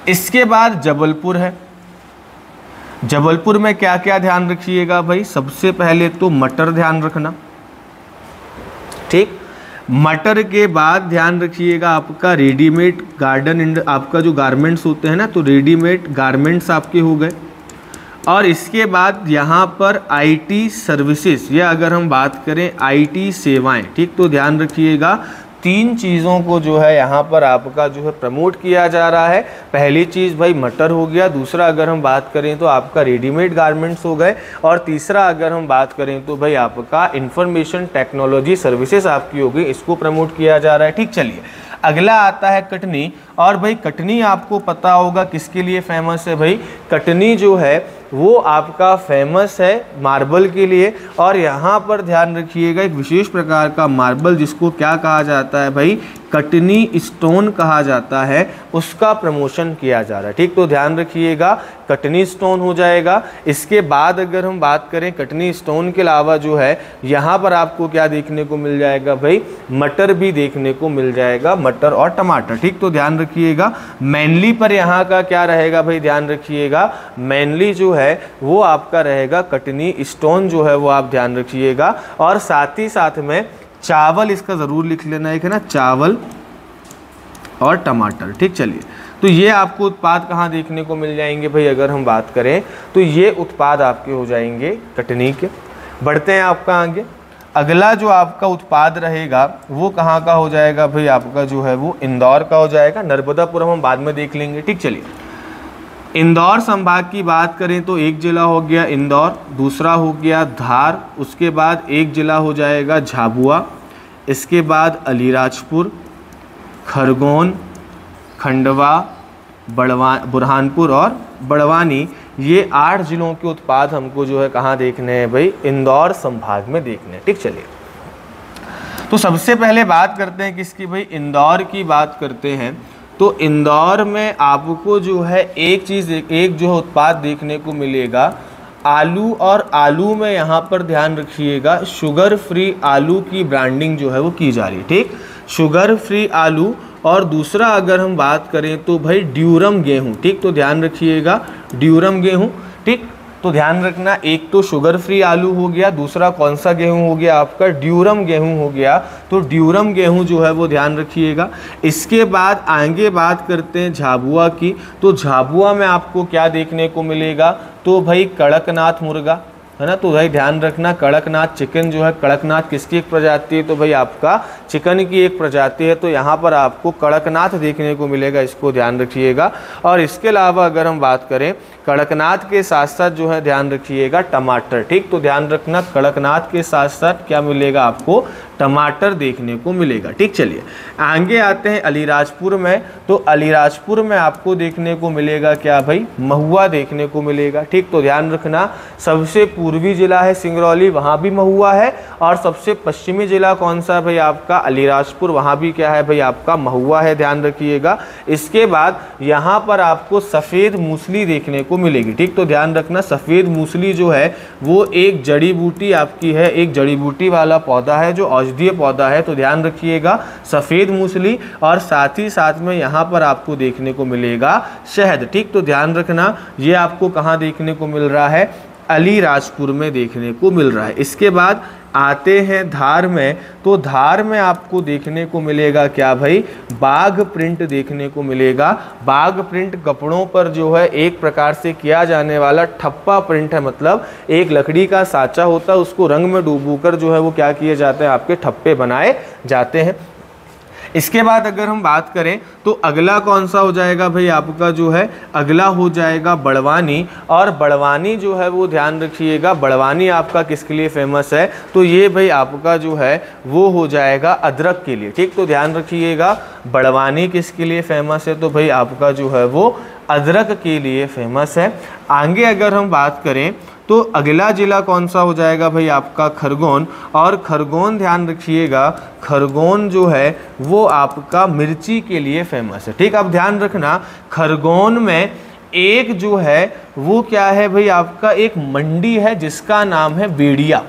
इसके बाद जबलपुर है। जबलपुर में क्या क्या ध्यान रखिएगा भाई, सबसे पहले तो मटर ध्यान रखना। ठीक, मटर के बाद ध्यान रखिएगा आपका रेडीमेड गार्डन, आपका जो गारमेंट्स होते हैं ना, तो रेडीमेड गारमेंट्स आपके हो गए। और इसके बाद यहाँ पर आईटी सर्विसेज, या अगर हम बात करें आईटी सेवाएं। ठीक, तो ध्यान रखिएगा 3 चीज़ों को जो है यहाँ पर आपका जो है प्रमोट किया जा रहा है। पहली चीज़ भाई मटर हो गया, दूसरा अगर हम बात करें तो आपका रेडीमेड गारमेंट्स हो गए, और तीसरा अगर हम बात करें तो भाई आपका इंफॉर्मेशन टेक्नोलॉजी सर्विसेज आपकी हो गई, इसको प्रमोट किया जा रहा है। ठीक, चलिए अगला आता है कटनी। और भाई कटनी आपको पता होगा किसके लिए फेमस है भाई, कटनी जो है वो आपका फेमस है मार्बल के लिए। और यहाँ पर ध्यान रखिएगा एक विशेष प्रकार का मार्बल जिसको क्या कहा जाता है भाई, कटनी स्टोन कहा जाता है, उसका प्रमोशन किया जा रहा है। ठीक, तो ध्यान रखिएगा कटनी स्टोन हो जाएगा। इसके बाद अगर हम बात करें कटनी स्टोन के अलावा जो है यहाँ पर आपको क्या देखने को मिल जाएगा भाई, मटर भी देखने को मिल जाएगा, मटर और टमाटर। ठीक, तो ध्यान रखिएगा मेनली पर यहाँ का क्या रहेगा भाई, ध्यान रखिएगा मेनली जो है वो आपका रहेगा कटनी स्टोन जो है वो आप ध्यान रखिएगा। और साथ ही साथ में चावल इसका ज़रूर लिख लेना है ना, चावल और टमाटर। ठीक, चलिए तो ये आपको उत्पाद कहाँ देखने को मिल जाएंगे भाई, अगर हम बात करें तो ये उत्पाद आपके हो जाएंगे कटनी के। बढ़ते हैं आपका आगे, अगला जो आपका उत्पाद रहेगा वो कहाँ का हो जाएगा भाई, आपका जो है वो इंदौर का हो जाएगा। नर्मदापुरम हम बाद में देख लेंगे। ठीक, चलिए इंदौर संभाग की बात करें तो एक जिला हो गया इंदौर, दूसरा हो गया धार, उसके बाद एक जिला हो जाएगा झाबुआ, इसके बाद अलीराजपुर, खरगोन, खंडवा, बुरहानपुर और बड़वानी। ये 8 जिलों के उत्पाद हमको जो है कहाँ देखने हैं भाई, इंदौर संभाग में देखने हैं। ठीक, चलिए तो सबसे पहले बात करते हैं किसकी भाई, इंदौर की बात करते हैं। तो इंदौर में आपको जो है एक जो उत्पाद देखने को मिलेगा आलू, और आलू में यहाँ पर ध्यान रखिएगा शुगर फ्री आलू की ब्रांडिंग जो है वो की जा रही है। ठीक, शुगर फ्री आलू। और दूसरा अगर हम बात करें तो भाई ड्यूरम गेहूँ। ठीक, तो ध्यान रखिएगा ड्यूरम गेहूँ। ठीक, तो ध्यान रखना एक तो शुगर फ्री आलू हो गया, दूसरा कौन सा गेहूं हो गया आपका, ड्यूरम गेहूं हो गया। तो ड्यूरम गेहूं जो है वो ध्यान रखिएगा। इसके बाद आगे बात करते हैं झाबुआ की। तो झाबुआ में आपको क्या देखने को मिलेगा, तो भाई कड़कनाथ मुर्गा है ना। तो भाई ध्यान रखना कड़कनाथ चिकन जो है, कड़कनाथ किसकी एक प्रजाति है, तो भाई आपका चिकन की एक प्रजाति है। तो यहाँ पर आपको कड़कनाथ देखने को मिलेगा, इसको ध्यान रखिएगा। और इसके अलावा अगर हम बात करें कड़कनाथ के साथ साथ जो है ध्यान रखिएगा टमाटर। ठीक, तो ध्यान रखना कड़कनाथ के साथ साथ क्या मिलेगा आपको, टमाटर देखने को मिलेगा। ठीक, चलिए आगे आते हैं अलीराजपुर में। तो अलीराजपुर में आपको देखने को मिलेगा क्या भाई, महुआ देखने को मिलेगा। ठीक, तो ध्यान रखना सबसे पूर्वी जिला है सिंगरौली, वहाँ भी महुआ है। और सबसे पश्चिमी जिला कौन सा भाई आपका, अलीराजपुर, वहाँ भी क्या है भाई आपका महुआ है, ध्यान रखिएगा। इसके बाद यहाँ पर आपको सफ़ेद मूसली देखने को मिलेगी। ठीक, तो ध्यान रखना सफ़ेद मूसली जो है वो एक जड़ी बूटी आपकी है, एक जड़ी बूटी वाला पौधा है जो औषधीय पौधा है। तो ध्यान रखिएगा सफ़ेद मूसली। और साथ ही साथ में यहाँ पर आपको देखने को मिलेगा शहद। ठीक, तो ध्यान रखना ये आपको कहाँ देखने को मिल रहा है, अलीराजपुर में देखने को मिल रहा है। इसके बाद आते हैं धार में। तो धार में आपको देखने को मिलेगा क्या भाई, बाघ प्रिंट देखने को मिलेगा। बाघ प्रिंट कपड़ों पर जो है एक प्रकार से किया जाने वाला ठप्पा प्रिंट है, मतलब एक लकड़ी का साँचा होता है उसको रंग में डूबोकर जो है वो क्या किए जाते हैं, आपके ठप्पे बनाए जाते हैं। इसके बाद अगर हम बात करें तो अगला कौन सा हो जाएगा भाई आपका जो है, अगला हो जाएगा बड़वानी। और बड़वानी जो है वो ध्यान रखिएगा, बड़वानी आपका किसके लिए फेमस है, तो ये भाई आपका जो है वो हो जाएगा अदरक के लिए। ठीक, तो ध्यान रखिएगा बड़वानी किसके लिए फेमस है, तो भाई आपका जो है वो अदरक के लिए फेमस है। आगे अगर हम बात करें तो अगला जिला कौन सा हो जाएगा भाई आपका खरगोन। और खरगोन ध्यान रखिएगा, खरगोन जो है वो आपका मिर्ची के लिए फेमस है। ठीक, अब ध्यान रखना खरगोन में एक जो है वो क्या है भाई आपका, एक मंडी है जिसका नाम है बेड़िया।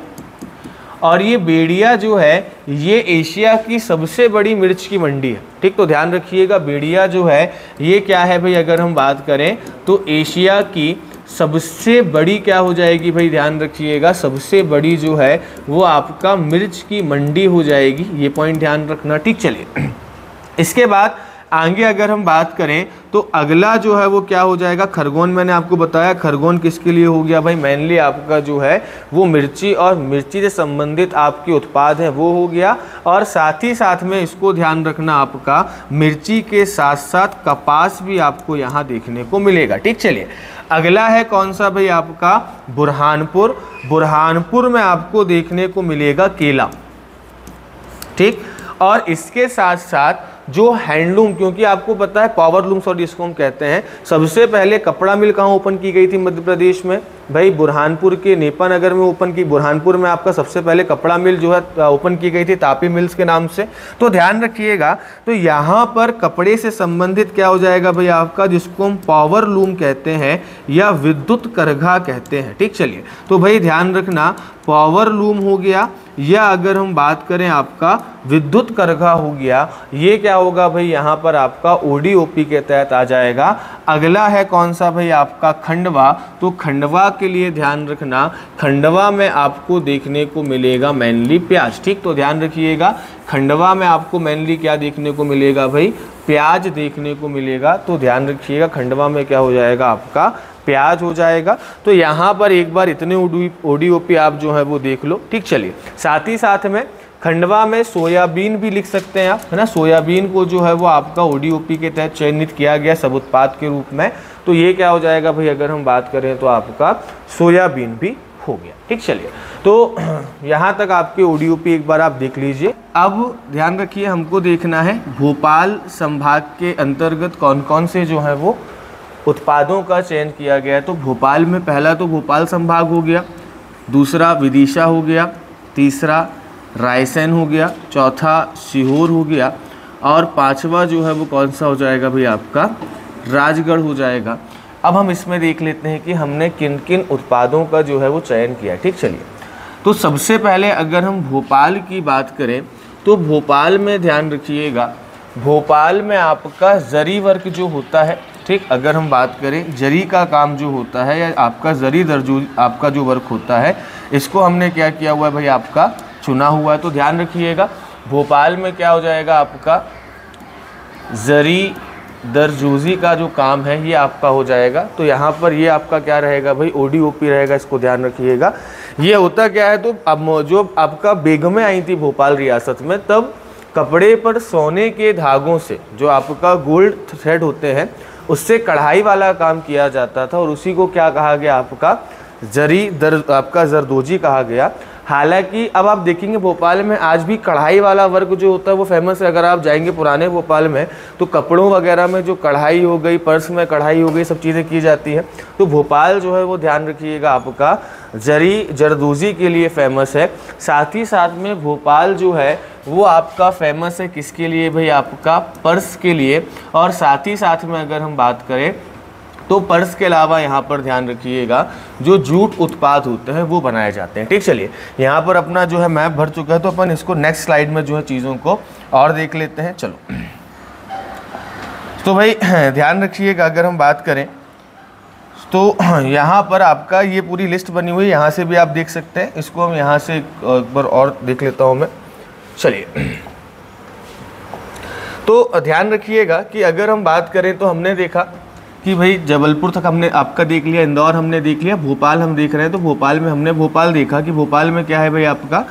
और ये बेड़िया जो है ये एशिया की सबसे बड़ी मिर्च की मंडी है। ठीक, तो ध्यान रखिएगा बेड़िया जो है ये क्या है भाई, अगर हम बात करें तो एशिया की सबसे बड़ी क्या हो जाएगी भाई, ध्यान रखिएगा सबसे बड़ी जो है वो आपका मिर्च की मंडी हो जाएगी, ये पॉइंट ध्यान रखना। ठीक, चलिए इसके बाद आगे अगर हम बात करें तो अगला जो है वो क्या हो जाएगा, खरगोन। मैंने आपको बताया खरगोन किसके लिए हो गया भाई, मेनली आपका जो है वो मिर्ची और मिर्ची से संबंधित आपके उत्पाद हैं वो हो गया। और साथ ही साथ में इसको ध्यान रखना, आपका मिर्ची के साथ साथ कपास भी आपको यहाँ देखने को मिलेगा। ठीक, चलिए अगला है कौन सा भाई, आपका बुरहानपुर। बुरहानपुर में आपको देखने को मिलेगा केला। ठीक, और इसके साथ साथ जो हैंडलूम, क्योंकि आपको पता है पावर लूम्स और जिसको हम कहते हैं, सबसे पहले कपड़ा मिल कहाँ ओपन की गई थी मध्य प्रदेश में भाई, बुरहानपुर के नेपा नगर में ओपन की। बुरहानपुर में आपका सबसे पहले कपड़ा मिल जो है ओपन की गई थी तापी मिल्स के नाम से। तो ध्यान रखिएगा, तो यहाँ पर कपड़े से संबंधित क्या हो जाएगा भाई आपका, जिसको हम पावर लूम कहते हैं या विद्युत करघा कहते हैं। ठीक, चलिए तो भाई ध्यान रखना, पावर लूम हो गया या अगर हम बात करें आपका विद्युत करघा हो गया, ये क्या होगा भाई यहाँ पर आपका ओडीओपी के तहत आ जाएगा। अगला है कौन सा भाई आपका खंडवा। तो खंडवा के लिए ध्यान रखना, खंडवा में आपको देखने को मिलेगा मेनली प्याज। ठीक, तो ध्यान रखिएगा, खंडवा में आपको मेनली क्या देखने को मिलेगा भाई, प्याज देखने को मिलेगा। तो ध्यान रखिएगा, खंडवा में क्या हो जाएगा आपका, प्याज हो जाएगा। तो यहाँ पर एक बार इतने ओडीओपी आप जो है वो देख लो। ठीक, चलिए साथ ही साथ में खंडवा में सोयाबीन भी लिख सकते हैं आप, है ना। सोयाबीन को जो है वो आपका ओडीओपी के तहत चयनित किया गया सब उत्पाद के रूप में। तो ये क्या हो जाएगा भाई, अगर हम बात करें तो आपका सोयाबीन भी हो गया। ठीक, चलिए तो यहाँ तक आपके ओडीओपी एक बार आप देख लीजिए। अब ध्यान रखिए, हमको देखना है भोपाल संभाग के अंतर्गत कौन कौन से जो है वो उत्पादों का चयन किया गया है। तो भोपाल में पहला तो भोपाल संभाग हो गया, दूसरा विदिशा हो गया, तीसरा रायसेन हो गया, चौथा सीहोर हो गया और पांचवा जो है वो कौन सा हो जाएगा भाई आपका राजगढ़ हो जाएगा। अब हम इसमें देख लेते हैं कि हमने किन किन उत्पादों का जो है वो चयन किया। ठीक, चलिए तो सबसे पहले अगर हम भोपाल की बात करें तो भोपाल में ध्यान रखिएगा, भोपाल में आपका जरी वर्क जो होता है। ठीक, अगर हम बात करें जरी का काम जो होता है या आपका जरी दर्जू आपका जो वर्क होता है, इसको हमने क्या किया हुआ है भाई आपका चुना हुआ है। तो ध्यान रखिएगा, भोपाल में क्या हो जाएगा आपका जरी दरजूजी का जो काम है ये आपका हो जाएगा। तो यहाँ पर ये आपका क्या रहेगा भाई, ओडीओपी रहेगा, इसको ध्यान रखिएगा। ये होता क्या है, तो अब जो आपका बेगमें आई थी भोपाल रियासत में, तब कपड़े पर सोने के धागों से जो आपका गोल्ड थ्रेड होते हैं उससे कढ़ाई वाला काम किया जाता था और उसी को क्या कहा गया आपका आपका जरदोजी कहा गया। हालांकि अब आप देखेंगे भोपाल में आज भी कढ़ाई वाला वर्क जो होता है वो फेमस है। अगर आप जाएंगे पुराने भोपाल में तो कपड़ों वगैरह में जो कढ़ाई हो गई, पर्स में कढ़ाई हो गई, सब चीज़ें की जाती है। तो भोपाल जो है वो ध्यान रखिएगा आपका जरदोजी के लिए फेमस है। साथ ही साथ में भोपाल जो है वो आपका फेमस है किसके लिए भाई, आपका पर्स के लिए। और साथ ही साथ में अगर हम बात करें तो पर्स के अलावा यहाँ पर ध्यान रखिएगा जो जूट उत्पाद होते हैं वो बनाए जाते हैं। ठीक, चलिए यहाँ पर अपना जो है मैप भर चुका है, तो अपन इसको नेक्स्ट स्लाइड में जो है चीज़ों को और देख लेते हैं। चलो तो भाई ध्यान रखिएगा, अगर हम बात करें तो यहाँ पर आपका ये पूरी लिस्ट बनी हुई है, यहाँ से भी आप देख सकते हैं। इसको हम यहाँ से एक बार और देख लेता हूँ मैं। चलिए तो ध्यान रखिएगा कि अगर हम बात करें तो हमने देखा कि भाई जबलपुर तक हमने आपका देख लिया, इंदौर हमने देख लिया, भोपाल हम देख रहे हैं। तो भोपाल में हमने भोपाल देखा कि भोपाल में क्या है भाई आपका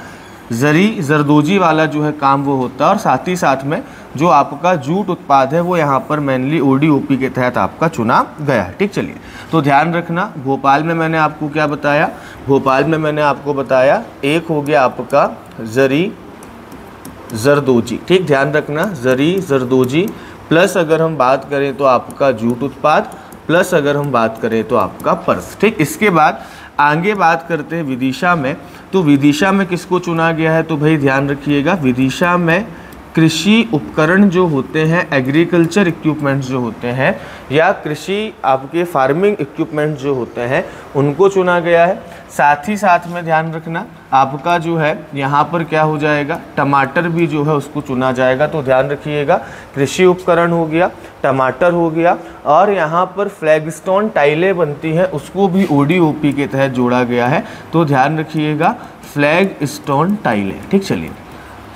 जरदोजी वाला जो है काम वो होता है। और साथ ही साथ में जो आपका जूट उत्पाद है वो यहाँ पर मेनली ओडीओपी के तहत आपका चुना गया है। ठीक, चलिए तो ध्यान रखना, भोपाल में मैंने आपको क्या बताया, भोपाल में मैंने आपको बताया एक हो गया आपका जरदोजी। ठीक, ध्यान रखना जरदोजी प्लस अगर हम बात करें तो आपका जूट उत्पाद प्लस अगर हम बात करें तो आपका पर्स। ठीक, इसके बाद आगे बात करते हैं विदिशा में। तो विदिशा में किसको चुना गया है, तो भाई ध्यान रखिएगा विदिशा में कृषि उपकरण जो होते हैं, एग्रीकल्चर इक्विपमेंट्स जो होते हैं या कृषि आपके फार्मिंग इक्विपमेंट्स जो होते हैं उनको चुना गया है। साथ ही साथ में ध्यान रखना आपका जो है यहाँ पर क्या हो जाएगा, टमाटर भी जो है उसको चुना जाएगा। तो ध्यान रखिएगा कृषि उपकरण हो गया, टमाटर हो गया और यहाँ पर फ्लैगस्टोन टाइलें बनती हैं उसको भी ओडीओपी के तहत जोड़ा गया है। तो ध्यान रखिएगा फ्लैगस्टोन टाइलें। ठीक, चलिए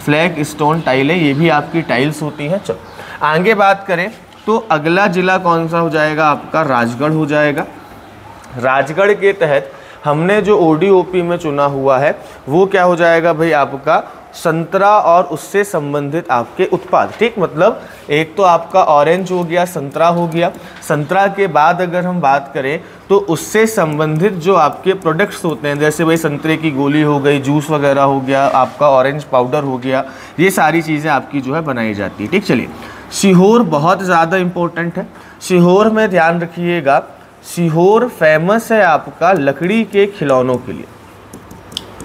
फ्लैग स्टोन टाइलें ये भी आपकी टाइल्स होती हैं। चलो आगे बात करें तो अगला जिला कौन सा हो जाएगा आपका, राजगढ़ हो जाएगा। राजगढ़ के तहत हमने जो ओडीओपी में चुना हुआ है वो क्या हो जाएगा भाई आपका, संतरा और उससे संबंधित आपके उत्पाद। ठीक, मतलब एक तो आपका ऑरेंज हो गया, संतरा हो गया। संतरा के बाद अगर हम बात करें तो उससे संबंधित जो आपके प्रोडक्ट्स होते हैं, जैसे भाई संतरे की गोली हो गई, जूस वगैरह हो गया, आपका ऑरेंज पाउडर हो गया, ये सारी चीज़ें आपकी जो है बनाई जाती है। ठीक, चलिए सीहोर बहुत ज़्यादा इम्पोर्टेंट है। सीहोर में ध्यान रखिएगा, सीहोर फेमस है आपका लकड़ी के खिलौनों के लिए।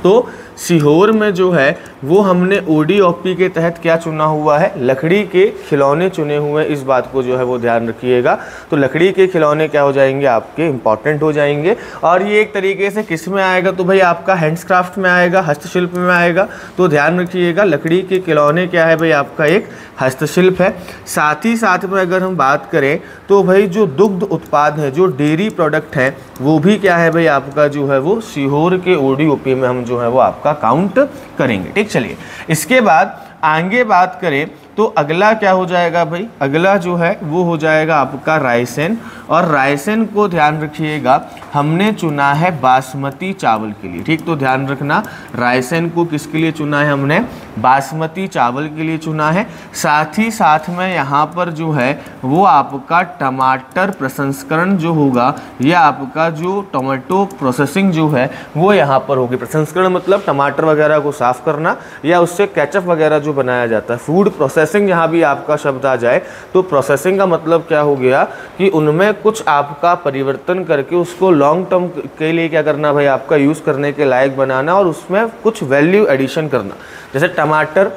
तो सीहोर में जो है वो हमने ओडीओपी के तहत क्या चुना हुआ है, लकड़ी के खिलौने चुने हुए। इस बात को जो है वो ध्यान रखिएगा। तो लकड़ी के खिलौने क्या हो जाएंगे आपके, इंपॉर्टेंट हो जाएंगे। और ये एक तरीके से किस में आएगा, तो भाई आपका हैंड्सक्राफ्ट में आएगा, हस्तशिल्प में आएगा। तो ध्यान रखिएगा लकड़ी के खिलौने क्या है भाई आपका, एक हस्तशिल्प है। साथ ही साथ में अगर हम बात करें तो भाई जो दुग्ध उत्पाद है, जो डेयरी प्रोडक्ट है, वो भी क्या है भाई आपका जो है वो सीहोर के ओडीओपी में हम जो है वो आपका काउंट करेंगे। ठीक, चलिए इसके बाद आगे बात करें तो अगला क्या हो जाएगा भाई, अगला जो है वो हो जाएगा आपका रायसेन। और रायसेन को ध्यान रखिएगा हमने चुना है बासमती चावल के लिए। ठीक, तो ध्यान रखना रायसेन को किसके लिए चुना है हमने, बासमती चावल के लिए चुना है। साथ ही साथ में यहाँ पर जो है वो आपका टमाटर प्रसंस्करण जो होगा, या आपका जो टोमेटो प्रोसेसिंग जो है वो यहाँ पर होगी। प्रसंस्करण मतलब टमाटर वगैरह को साफ़ करना या उससे केचप वगैरह जो बनाया जाता है। फूड प्रोसेसिंग यहाँ भी आपका शब्द आ जाए तो प्रोसेसिंग का मतलब क्या हो गया कि उनमें कुछ आपका परिवर्तन करके उसको लॉन्ग टर्म के लिए क्या करना भाई आपका, यूज़ करने के लायक बनाना और उसमें कुछ वैल्यू एडिशन करना। जैसे टमाटर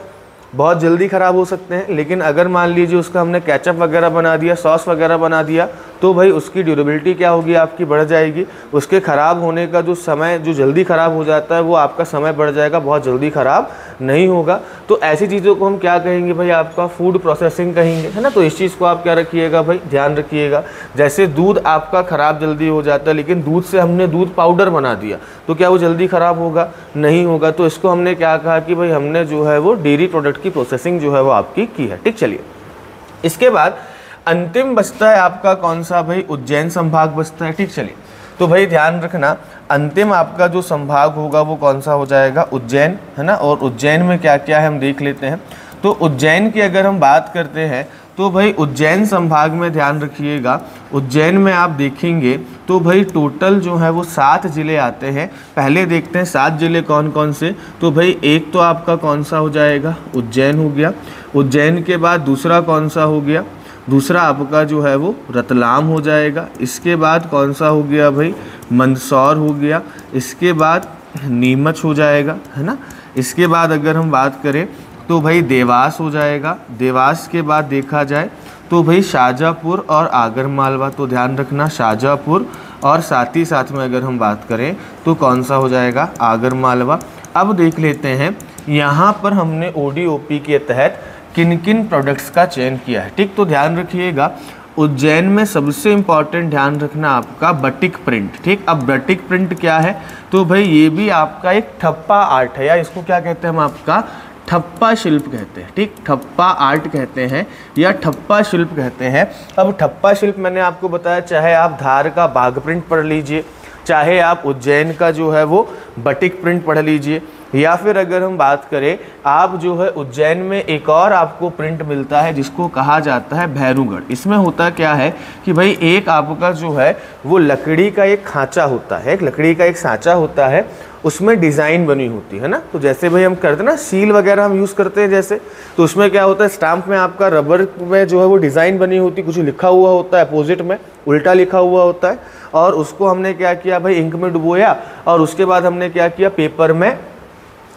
बहुत जल्दी ख़राब हो सकते हैं, लेकिन अगर मान लीजिए उसका हमने केचप वगैरह बना दिया, सॉस वगैरह बना दिया, तो भाई उसकी ड्यूरेबिलिटी क्या होगी आपकी, बढ़ जाएगी। उसके ख़राब होने का जो समय, जो जल्दी ख़राब हो जाता है, वो आपका समय बढ़ जाएगा, बहुत जल्दी ख़राब नहीं होगा। तो ऐसी चीज़ों को हम क्या कहेंगे भाई आपका, फूड प्रोसेसिंग कहेंगे, है ना। तो इस चीज़ को आप क्या रखिएगा भाई, ध्यान रखिएगा। जैसे दूध आपका ख़राब जल्दी हो जाता है, लेकिन दूध से हमने दूध पाउडर बना दिया तो क्या वो जल्दी ख़राब होगा, नहीं होगा। तो इसको हमने क्या कहा कि भाई हमने जो है वो डेयरी प्रोडक्ट की प्रोसेसिंग जो है वो आपकी की है। ठीक, चलिए इसके बाद अंतिम बचता है आपका कौन सा भाई, उज्जैन संभाग बचता है। ठीक, चलिए तो भाई ध्यान रखना अंतिम आपका जो संभाग होगा वो कौन सा हो जाएगा, उज्जैन, है ना। और उज्जैन में क्या क्या है हम देख लेते हैं। तो उज्जैन की अगर हम बात करते हैं तो भाई उज्जैन संभाग में ध्यान रखिएगा, उज्जैन में आप देखेंगे तो भाई टोटल जो है वो 7 ज़िले आते हैं। पहले देखते हैं 7 ज़िले कौन कौन से। तो भाई एक तो आपका कौन सा हो जाएगा, उज्जैन हो गया। उज्जैन के बाद दूसरा कौन सा हो गया, दूसरा आपका जो है वो रतलाम हो जाएगा। इसके बाद कौन सा हो गया भाई, मंदसौर हो गया। इसके बाद नीमच हो जाएगा, है ना। इसके बाद अगर हम बात करें तो भाई देवास हो जाएगा। देवास के बाद देखा जाए तो भाई शाहजहाँपुर और आगर मालवा। तो ध्यान रखना शाहजहाँपुर और साथ ही साथ में अगर हम बात करें तो कौन सा हो जाएगा, आगर मालवा। अब देख लेते हैं यहाँ पर हमने ओडीओपी के तहत किन किन प्रोडक्ट्स का चयन किया है। ठीक, तो ध्यान रखिएगा उज्जैन में सबसे इम्पॉर्टेंट ध्यान रखना आपका बटिक प्रिंट। ठीक, अब बटिक प्रिंट क्या है, तो भाई ये भी आपका एक ठप्पा आर्ट है, या इसको क्या कहते हैं हम आपका ठप्पा शिल्प कहते हैं। ठीक, ठप्पा आर्ट कहते हैं या ठप्पा शिल्प कहते हैं। अब ठप्पा शिल्प मैंने आपको बताया, चाहे आप धार का बाघ प्रिंट पढ़ लीजिए, चाहे आप उज्जैन का जो है वो बटिक प्रिंट पढ़ लीजिए, या फिर अगर हम बात करें आप जो है उज्जैन में एक और आपको प्रिंट मिलता है जिसको कहा जाता है भैरूगढ़। इसमें होता क्या है कि भाई एक आपका जो है वो लकड़ी का एक खांचा होता है, एक लकड़ी का एक सांचा होता है, उसमें डिज़ाइन बनी होती है ना। तो जैसे भाई हम करते हैं ना सील वगैरह हम यूज़ करते हैं जैसे, तो उसमें क्या होता है स्टाम्प में आपका रबर में जो है वो डिज़ाइन बनी होती है, कुछ लिखा हुआ होता है, अपोजिट में उल्टा लिखा हुआ होता है, और उसको हमने क्या किया भाई इंक में डुबोया और उसके बाद हमने क्या किया पेपर में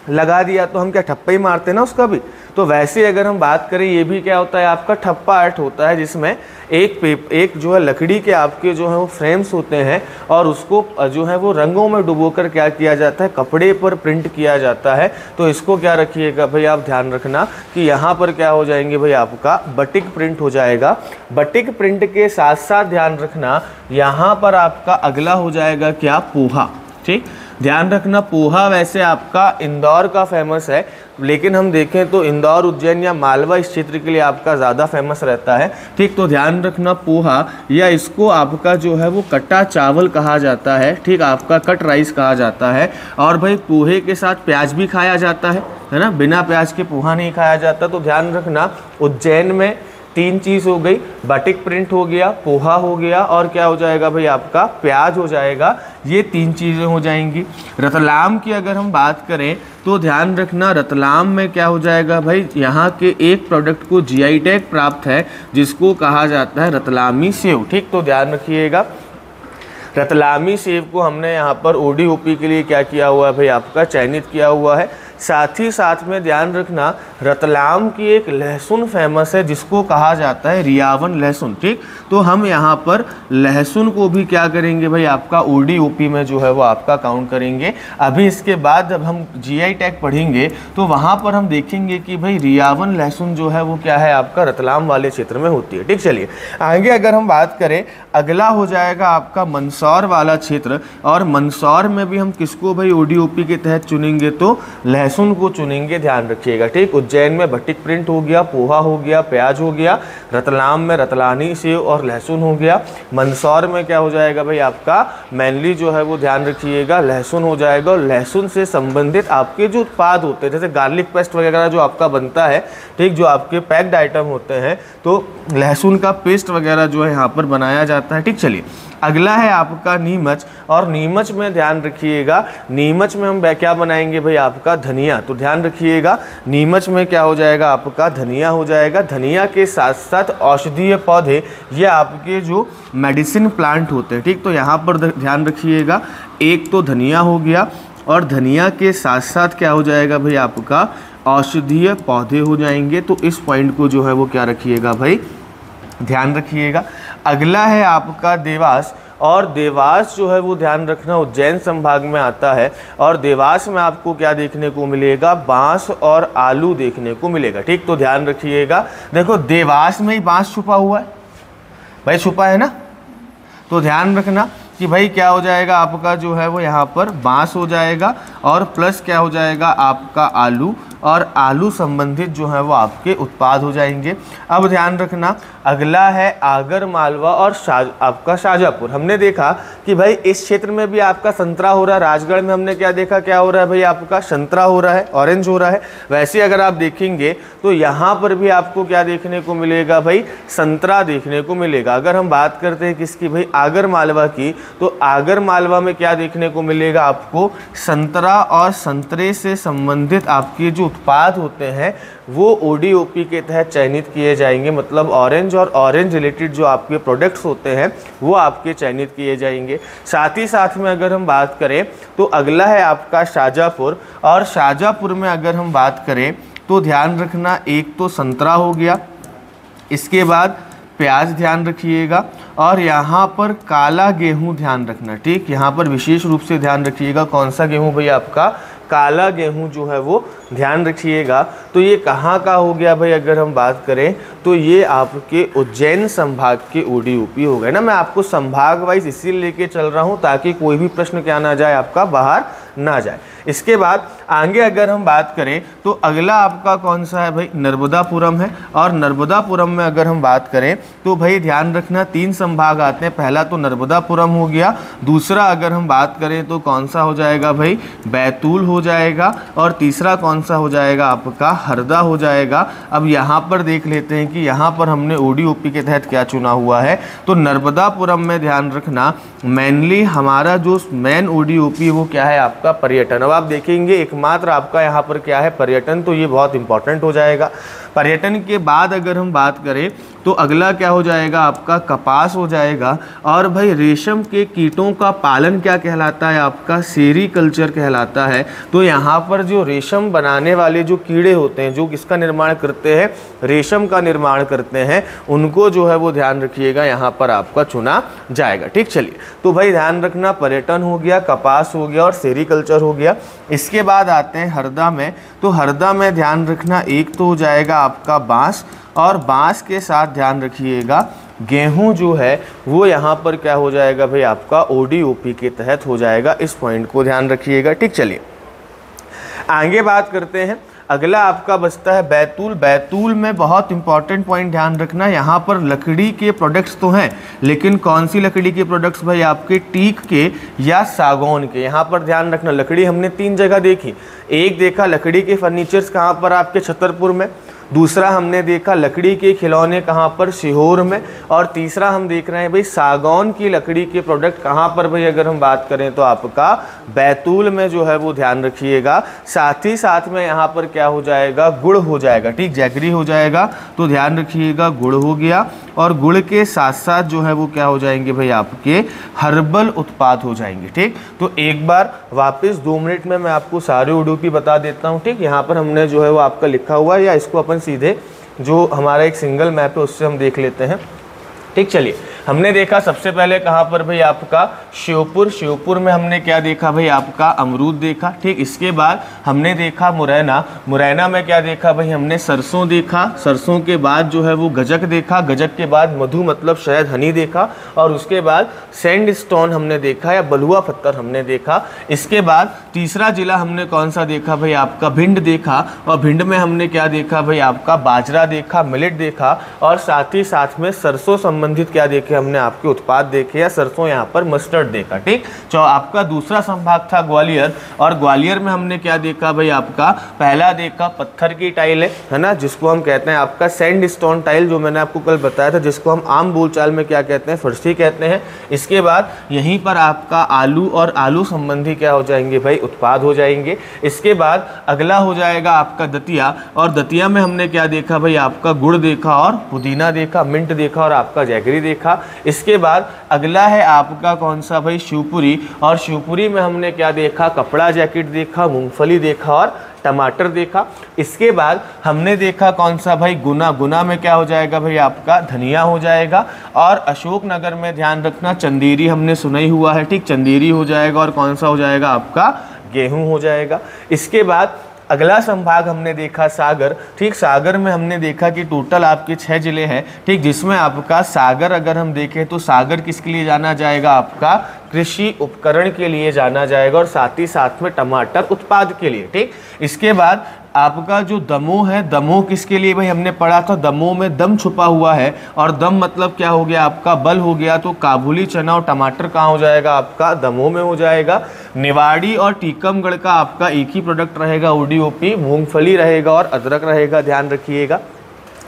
लगा दिया, तो हम क्या ठप्पा ही मारते हैं ना उसका भी। तो वैसे अगर हम बात करें ये भी क्या होता है आपका ठप्पा आर्ट होता है, जिसमें एक जो है लकड़ी के आपके जो है वो फ्रेम्स होते हैं और उसको जो है वो रंगों में डुबोकर क्या किया जाता है, कपड़े पर प्रिंट किया जाता है। तो इसको क्या रखिएगा भाई आप ध्यान रखना कि यहाँ पर क्या हो जाएंगे भाई आपका बटिक प्रिंट हो जाएगा। बटिक प्रिंट के साथ साथ ध्यान रखना यहाँ पर आपका अगला हो जाएगा क्या, पोहा। ठीक, ध्यान रखना पोहा वैसे आपका इंदौर का फेमस है, लेकिन हम देखें तो इंदौर, उज्जैन या मालवा इस क्षेत्र के लिए आपका ज़्यादा फेमस रहता है। ठीक, तो ध्यान रखना पोहा या इसको आपका जो है वो कट्टा चावल कहा जाता है। ठीक, आपका कट राइस कहा जाता है। और भाई पोहे के साथ प्याज भी खाया जाता है ना, बिना प्याज के पोहा नहीं खाया जाता। तो ध्यान रखना उज्जैन में 3 चीज़ हो गई, बाटिक प्रिंट हो गया, पोहा हो गया और क्या हो जाएगा भाई आपका प्याज हो जाएगा। ये 3 चीज़ें हो जाएंगी। रतलाम की अगर हम बात करें तो ध्यान रखना रतलाम में क्या हो जाएगा भाई, यहाँ के एक प्रोडक्ट को जीआई टैग प्राप्त है जिसको कहा जाता है रतलामी सेव। ठीक, तो ध्यान रखिएगा रतलामी सेव को हमने यहाँ पर ओडीओपी के लिए क्या किया हुआ है भाई आपका चयनित किया हुआ है। साथ ही साथ में ध्यान रखना रतलाम की एक लहसुन फेमस है जिसको कहा जाता है रियावन लहसुन। ठीक, तो हम यहाँ पर लहसुन को भी क्या करेंगे भाई आपका ओडीओपी में जो है वो आपका काउंट करेंगे। अभी इसके बाद जब हम जीआई टैग पढ़ेंगे तो वहाँ पर हम देखेंगे कि भाई रियावन लहसुन जो है वो क्या है आपका रतलाम वाले क्षेत्र में होती है। ठीक, चलिए आगे अगर हम बात करें, अगला हो जाएगा आपका मंदसौर वाला क्षेत्र। और मंदसौर में भी हम किसको भाई ओडीओपी के तहत चुनेंगे तो लहसुन को चुनेंगे, ध्यान रखिएगा। ठीक, उज्जैन में भट्टिक प्रिंट हो गया, पोहा हो गया, प्याज हो गया, रतलाम में रतलानी सेव और लहसुन हो गया। मंदसौर में क्या हो जाएगा भाई आपका मेनली जो है वो ध्यान रखिएगा लहसुन हो जाएगा। और लहसुन से संबंधित आपके जो उत्पाद होते हैं जैसे गार्लिक पेस्ट वगैरह जो आपका बनता है, ठीक, जो आपके पैक्ड आइटम होते हैं, तो लहसुन का पेस्ट वगैरह जो है यहाँ पर बनाया जाता है। ठीक, चलिए अगला है आपका नीमच। और नीमच में ध्यान रखिएगा, नीमच में हम क्या बनाएंगे भाई आपका धनिया। तो ध्यान रखिएगा नीमच में क्या हो जाएगा आपका धनिया हो जाएगा। धनिया के साथ साथ औषधीय पौधे, ये आपके जो मेडिसिन प्लांट होते हैं। ठीक, तो यहाँ पर ध्यान रखिएगा एक तो धनिया हो गया और धनिया के साथ साथ क्या हो जाएगा भाई आपका औषधीय पौधे हो जाएंगे। तो इस पॉइंट को जो है वो क्या रखिएगा भाई ध्यान रखिएगा। अगला है आपका देवास। और देवास जो है वो ध्यान रखना उज्जैन संभाग में आता है। और देवास में आपको क्या देखने को मिलेगा, बांस और आलू देखने को मिलेगा। ठीक, तो ध्यान रखिएगा, देखो देवास में ही बांस छुपा हुआ है भाई, छुपा है ना। तो ध्यान रखना कि भाई क्या हो जाएगा आपका जो है वो यहाँ पर बांस हो जाएगा और प्लस क्या हो जाएगा आपका आलू, और आलू संबंधित जो है वो आपके उत्पाद हो जाएंगे। अब ध्यान रखना अगला है आगर मालवा और आपका शाजापुर। हमने देखा कि भाई इस क्षेत्र में भी आपका संतरा हो रहा है। राजगढ़ में हमने क्या देखा, क्या हो रहा है भाई आपका संतरा हो रहा है, ऑरेंज हो रहा है। वैसे अगर आप देखेंगे तो यहाँ पर भी आपको क्या देखने को मिलेगा भाई, संतरा देखने को मिलेगा। अगर हम बात करते हैं किसकी भाई आगर मालवा की, तो आगर मालवा में क्या देखने को मिलेगा आपको, संतरा और संतरे से संबंधित आपके जो उत्पाद होते हैं वो ओडीओपी के तहत चयनित किए जाएंगे। मतलब ऑरेंज और ऑरेंज रिलेटेड जो आपके प्रोडक्ट्स होते हैं वो आपके चयनित किए जाएंगे। साथ ही साथ में अगर हम बात करें तो अगला है आपका शाजापुर। और शाजापुर में अगर हम बात करें तो ध्यान रखना एक तो संतरा हो गया, इसके बाद प्याज ध्यान रखिएगा, और यहाँ पर काला गेहूँ ध्यान रखना। ठीक, यहाँ पर विशेष रूप से ध्यान रखिएगा कौन सा गेहूँ भाई आपका काला गेहूं जो है वो ध्यान रखिएगा। तो ये कहाँ का हो गया भाई, अगर हम बात करें तो ये आपके उज्जैन संभाग के ओडीओपी हो गए ना। मैं आपको संभाग वाइज इसीलिए लेके चल रहा हूँ ताकि कोई भी प्रश्न क्या ना जाए आपका बाहर ना जाए। इसके बाद आगे अगर हम बात करें तो अगला आपका कौन सा है भाई, नर्मदापुरम है। और नर्मदापुरम में अगर हम बात करें तो भाई ध्यान रखना 3 संभाग आते हैं। पहला तो नर्मदापुरम हो गया, दूसरा अगर हम बात करें तो कौन सा हो जाएगा भाई, बैतूल हो जाएगा, और तीसरा कौन सा हो जाएगा आपका हरदा हो जाएगा। अब यहाँ पर देख लेते हैं कि यहाँ पर हमने ओडीओपी के तहत क्या चुना हुआ है। तो नर्मदापुरम में ध्यान रखना मेनली हमारा जो मेन ओडीओपी वो क्या है आपका पर्यटन। अब आप देखेंगे एकमात्र आपका यहाँ पर क्या है पर्यटन, तो ये बहुत इंपॉर्टेंट हो जाएगा। पर्यटन के बाद अगर हम बात करें तो अगला क्या हो जाएगा आपका कपास हो जाएगा। और भाई रेशम के कीटों का पालन क्या कहलाता है आपका, सेरीकल्चर कहलाता है। तो यहाँ पर जो रेशम बनाने वाले जो कीड़े होते हैं जो किसका निर्माण करते हैं, रेशम का निर्माण करते हैं, उनको जो है वो ध्यान रखिएगा यहाँ पर आपका चुना जाएगा। ठीक, चलिए तो भाई ध्यान रखना पर्यटन हो गया, कपास हो गया और सेरीकल्चर हो गया। इसके बाद आते हैं हरदा में। तो हरदा में ध्यान रखना एक तो हो जाएगा आपका बांस, और बांस के साथ ध्यान रखिएगा गेहूं जो है वो यहाँ पर क्या हो जाएगा भाई आपका ODOP के तहत हो जाएगा। इस पॉइंट को ध्यान रखिएगा। ठीक, चलिए आगे बात करते हैं। अगला आपका बचता है बैतूल। बैतूल में बहुत इंपॉर्टेंट पॉइंट ध्यान रखना, यहाँ पर लकड़ी के प्रोडक्ट्स तो हैं, लेकिन कौन सी लकड़ी के प्रोडक्ट्स भाई आपके, टीक के या सागौन के। यहाँ पर ध्यान रखना, लकड़ी हमने 3 जगह देखी। एक देखा लकड़ी के फर्नीचर्स कहाँ पर आपके छतरपुर में, दूसरा हमने देखा लकड़ी के खिलौने कहाँ पर, सीहोर में, और तीसरा हम देख रहे हैं भाई सागौन की लकड़ी के प्रोडक्ट कहाँ पर भाई अगर हम बात करें तो आपका बैतूल में जो है वो ध्यान रखिएगा। साथ ही साथ में यहाँ पर क्या हो जाएगा, गुड़ हो जाएगा। ठीक, जैगरी हो जाएगा, तो ध्यान रखिएगा गुड़ हो गया, और गुड़ के साथ साथ जो है वो क्या हो जाएंगे भाई आपके हर्बल उत्पाद हो जाएंगे। ठीक, तो एक बार वापस 2 मिनट में मैं आपको सारे ODOP बता देता हूँ। ठीक, यहाँ पर हमने जो है वो आपका लिखा हुआ है, या इसको अपन सीधे जो हमारा एक सिंगल मैप है उससे हम देख लेते हैं। ठीक, चलिए हमने देखा सबसे पहले कहाँ पर भाई आपका श्योपुर। श्योपुर में हमने क्या देखा भाई आपका अमरूद देखा। ठीक, इसके बाद हमने देखा मुरैना। मुरैना में क्या देखा भाई हमने सरसों देखा। सरसों के बाद जो है वो गजक देखा। गजक के बाद मधु मतलब शहद हनी देखा, और उसके बाद सैंड स्टोन हमने देखा या बलुआ पत्थर हमने देखा। इसके बाद तीसरा जिला हमने कौन सा देखा भाई आपका भिंड देखा, और भिंड में हमने क्या देखा भाई आपका बाजरा देखा, मिलेट देखा, और साथ ही साथ में सरसों संबंधित क्या देखे हमने आपके उत्पाद देखे, या सरसों यहाँ पर मस्टर्ड देखा। ठीक, तो आपका दूसरा संभाग था ग्वालियर, और ग्वालियर में हमने क्या देखा भाई आपका पहला देखा पत्थर की टाइल है ना, जिसको हम कहते हैं आपका सैंड स्टोन टाइल, जो मैंने आपको कल बताया था, जिसको हम आम बोलचाल में क्या कहते हैं, फर्शी कहते हैं। इसके बाद यहीं पर आपका आलू और आलू संबंधी क्या हो जाएंगे भाई उत्पाद हो जाएंगे। इसके बाद अगला हो जाएगा आपका दतिया, और दतिया में हमने क्या देखा भाई आपका गुड़ देखा, और पुदीना देखा, मिंट देखा, और आपका जैगरी देखा। इसके बाद अगला है आपका कौन सा भाई शिवपुरी, और शिवपुरी में हमने क्या देखा, कपड़ा जैकेट देखा, मूंगफली देखा, और टमाटर देखा। इसके बाद हमने देखा कौन सा भाई गुना। गुना में क्या हो जाएगा भाई आपका धनिया हो जाएगा, और अशोकनगर में ध्यान रखना चंदेरी हमने सुना ही हुआ है। ठीक, चंदेरी हो जाएगा, और कौन सा हो जाएगा आपका गेहूं हो जाएगा। इसके बाद अगला संभाग हमने देखा सागर। ठीक, सागर में हमने देखा कि टोटल आपके 6 जिले हैं। ठीक, जिसमें आपका सागर अगर हम देखें तो सागर किसके लिए जाना जाएगा, आपका कृषि उपकरण के लिए जाना जाएगा, और साथ ही साथ में टमाटर उत्पाद के लिए। ठीक, इसके बाद आपका जो दमोह है, दमोह किसके लिए भाई हमने पढ़ा था, दमोह में दम छुपा हुआ है, और दम मतलब क्या हो गया आपका बल हो गया, तो काबुली चना और टमाटर कहाँ हो जाएगा आपका दमोह में हो जाएगा। निवाड़ी और टीकमगढ़ का आपका एक ही प्रोडक्ट रहेगा ODOP, मूंगफली रहेगा और अदरक रहेगा, ध्यान रखिएगा।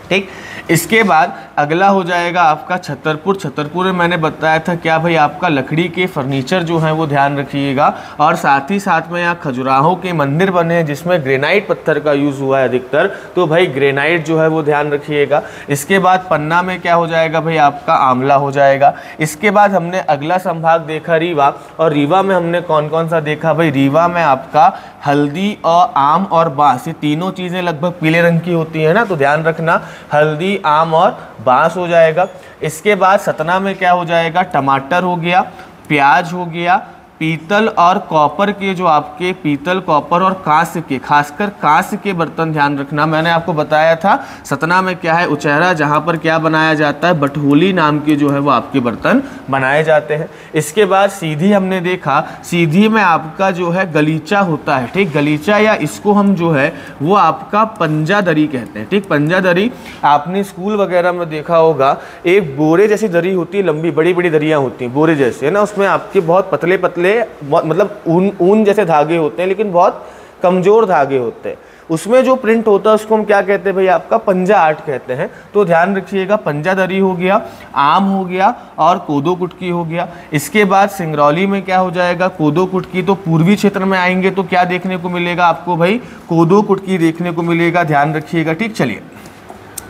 ठीक, इसके बाद अगला हो जाएगा आपका छतरपुर। छतरपुर में मैंने बताया था क्या भाई आपका लकड़ी के फर्नीचर जो हैं वो ध्यान रखिएगा, और साथ ही साथ में यहाँ खजुराहों के मंदिर बने हैं जिसमें ग्रेनाइट पत्थर का यूज़ हुआ है अधिकतर, तो भाई ग्रेनाइट जो है वो ध्यान रखिएगा। इसके बाद पन्ना में क्या हो जाएगा भाई आपका आंवला हो जाएगा। इसके बाद हमने अगला संभाग देखा रीवा, और रीवा में हमने कौन कौन सा देखा भाई, रीवा में आपका हल्दी और आम और बाँस, ये तीनों चीज़ें लगभग पीले रंग की होती है ना, तो ध्यान रखना हल्दी, आम और बाँस हो जाएगा। इसके बाद सतना में क्या हो जाएगा, टमाटर हो गया, प्याज हो गया, पीतल और कॉपर के जो आपके पीतल, कॉपर और कांस्य के, खासकर कांस्य के बर्तन ध्यान रखना। मैंने आपको बताया था सतना में क्या है, उचेहरा, जहाँ पर क्या बनाया जाता है, बटहोली नाम के जो है वो आपके बर्तन बनाए जाते हैं। इसके बाद सीधी हमने देखा, सीधी में आपका जो है गलीचा होता है। ठीक, गलीचा या इसको हम जो है वो आपका पंजादरी कहते हैं। ठीक, पंजादरी आपने स्कूल वगैरह में देखा होगा, एक बोरे जैसी दरी होती है, लंबी बड़ी बड़ी दरियाँ होती हैं बोरे जैसे, है ना, उसमें आपके बहुत पतले पतले मतलब ऊन जैसे धागे होते हैं, लेकिन बहुत कमजोर धागे होते हैं। उसमें जो प्रिंट होता है उसको हम क्या कहते हैं भाई आपका पंजा आर्ट कहते हैं। तो ध्यान रखिएगा, पंजादरी हो गया, आम हो गया, और कोदो कुटकी हो गया। इसके बाद सिंगरौली में क्या हो जाएगा, कोदो कुटकी। तो पूर्वी क्षेत्र में आएंगे तो क्या देखने को मिलेगा आपको भाई, कोदो कुटकी देखने को मिलेगा, ध्यान रखिएगा। ठीक, चलिए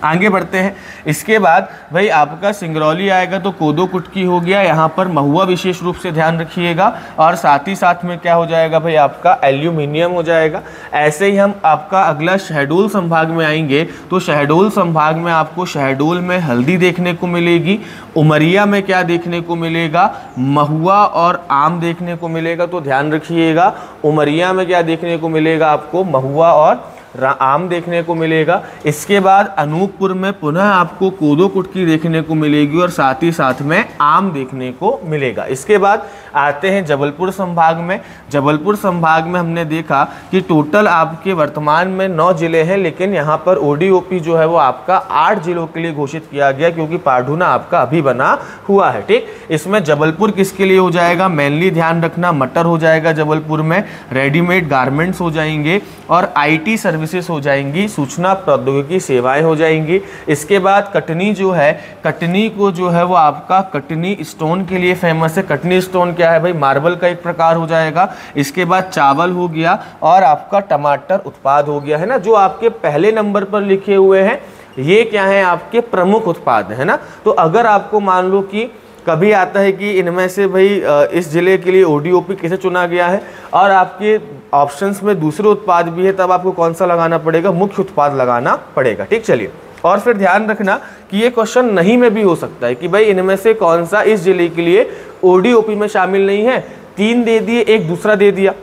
आगे बढ़ते हैं। इसके बाद भाई आपका सिंगरौली आएगा तो कोदो कुटकी हो गया, यहाँ पर महुआ विशेष रूप से ध्यान रखिएगा, और साथ ही साथ में क्या हो जाएगा भाई आपका एल्यूमिनियम हो जाएगा। ऐसे ही हम आपका अगला शहडोल संभाग में आएंगे तो शहडोल संभाग में आपको शहडोल में हल्दी देखने को मिलेगी, उमरिया में क्या देखने को मिलेगा, महुआ और आम देखने को मिलेगा। तो ध्यान रखिएगा, उमरिया में क्या देखने को मिलेगा आपको, महुआ और आम देखने को मिलेगा। इसके बाद अनूपपुर में पुनः आपको कोदो कुटकी देखने को मिलेगी और साथ ही साथ में आम देखने को मिलेगा। इसके बाद आते हैं जबलपुर संभाग में। जबलपुर संभाग में हमने देखा कि टोटल आपके वर्तमान में 9 जिले हैं, लेकिन यहाँ पर ओडीओपी जो है वो आपका 8 जिलों के लिए घोषित किया गया, क्योंकि पाढ़ुना आपका अभी बना हुआ है। ठीक, इसमें जबलपुर किसके लिए हो जाएगा, मेनली ध्यान रखना मटर हो जाएगा जबलपुर में, रेडीमेड गारमेंट्स हो जाएंगे और IT सर्विसेज हो जाएंगी, सूचना प्रौद्योगिकी सेवाएं हो जाएंगी। इसके बाद कटनी जो है, कटनी को जो है वो आपका कटनी स्टोन के लिए फेमस है। कटनी स्टोन क्या है भाई, मार्बल का एक प्रकार हो जाएगा। इसके बाद चावल हो गया और आपका टमाटर उत्पाद हो गया, है ना, जो आपके पहले नंबर पर लिखे हुए हैं ये क्या है, आपके प्रमुख उत्पाद है ना। तो अगर आपको मान लो कि कभी आता है कि इनमें से भाई इस जिले के लिए ओडीओपी कैसे चुना गया है और आपके ऑप्शंस में दूसरे उत्पाद भी है, तब आपको कौन सा लगाना पड़ेगा, मुख्य उत्पाद लगाना पड़ेगा। ठीक, चलिए, और फिर ध्यान रखना कि ये क्वेश्चन नहीं में भी हो सकता है कि भाई इनमें से कौन सा इस जिले के लिए ओडीओपी में शामिल नहीं है। 3 दे दिए, एक दूसरा दे दिया,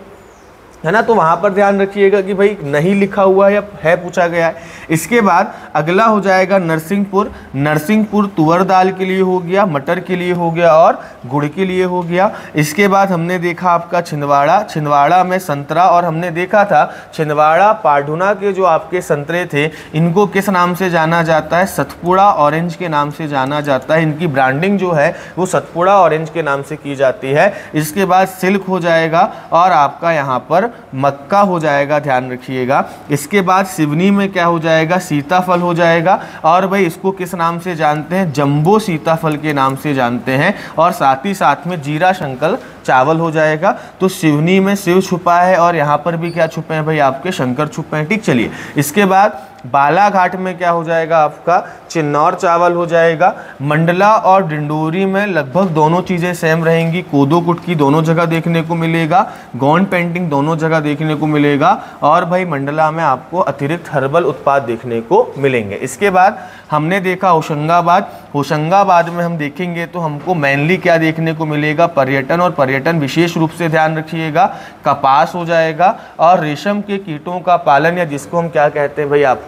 है ना, तो वहाँ पर ध्यान रखिएगा कि भाई नहीं लिखा हुआ है या है पूछा गया है। इसके बाद अगला हो जाएगा नरसिंहपुर। नरसिंहपुर तुअर दाल के लिए हो गया, मटर के लिए हो गया और गुड़ के लिए हो गया। इसके बाद हमने देखा आपका छिंदवाड़ा। छिंदवाड़ा में संतरा, और हमने देखा था छिंदवाड़ा पाढ़ुना के जो आपके संतरे थे इनको किस नाम से जाना जाता है, सतपुड़ा ऑरेंज के नाम से जाना जाता है। इनकी ब्रांडिंग जो है वो सतपुड़ा ऑरेंज के नाम से की जाती है। इसके बाद सिल्क हो जाएगा और आपका यहाँ पर मक्का हो जाएगा, ध्यान रखिएगा। इसके बाद सिवनी में क्या हो जाएगा, सीताफल हो जाएगा, और भाई इसको किस नाम से जानते हैं, जंबो सीताफल के नाम से जानते हैं। और साथ ही साथ में जीरा शंकर चावल हो जाएगा। तो सिवनी में शिव छुपा है और यहाँ पर भी क्या छुपे हैं भाई, आपके शंकर छुपे हैं। ठीक, चलिए, इसके बाद बालाघाट में क्या हो जाएगा, आपका चिन्नौर चावल हो जाएगा। मंडला और डिंडोरी में लगभग दोनों चीज़ें सेम रहेंगी, कोदो कुटकी दोनों जगह देखने को मिलेगा, गोंड पेंटिंग दोनों जगह देखने को मिलेगा, और भाई मंडला में आपको अतिरिक्त हर्बल उत्पाद देखने को मिलेंगे। इसके बाद हमने देखा होशंगाबाद। होशंगाबाद में हम देखेंगे तो हमको मेनली क्या देखने को मिलेगा, पर्यटन, और पर्यटन विशेष रूप से ध्यान रखिएगा कपास हो जाएगा और रेशम के कीटों का पालन, या जिसको हम क्या कहते हैं भाई, आपका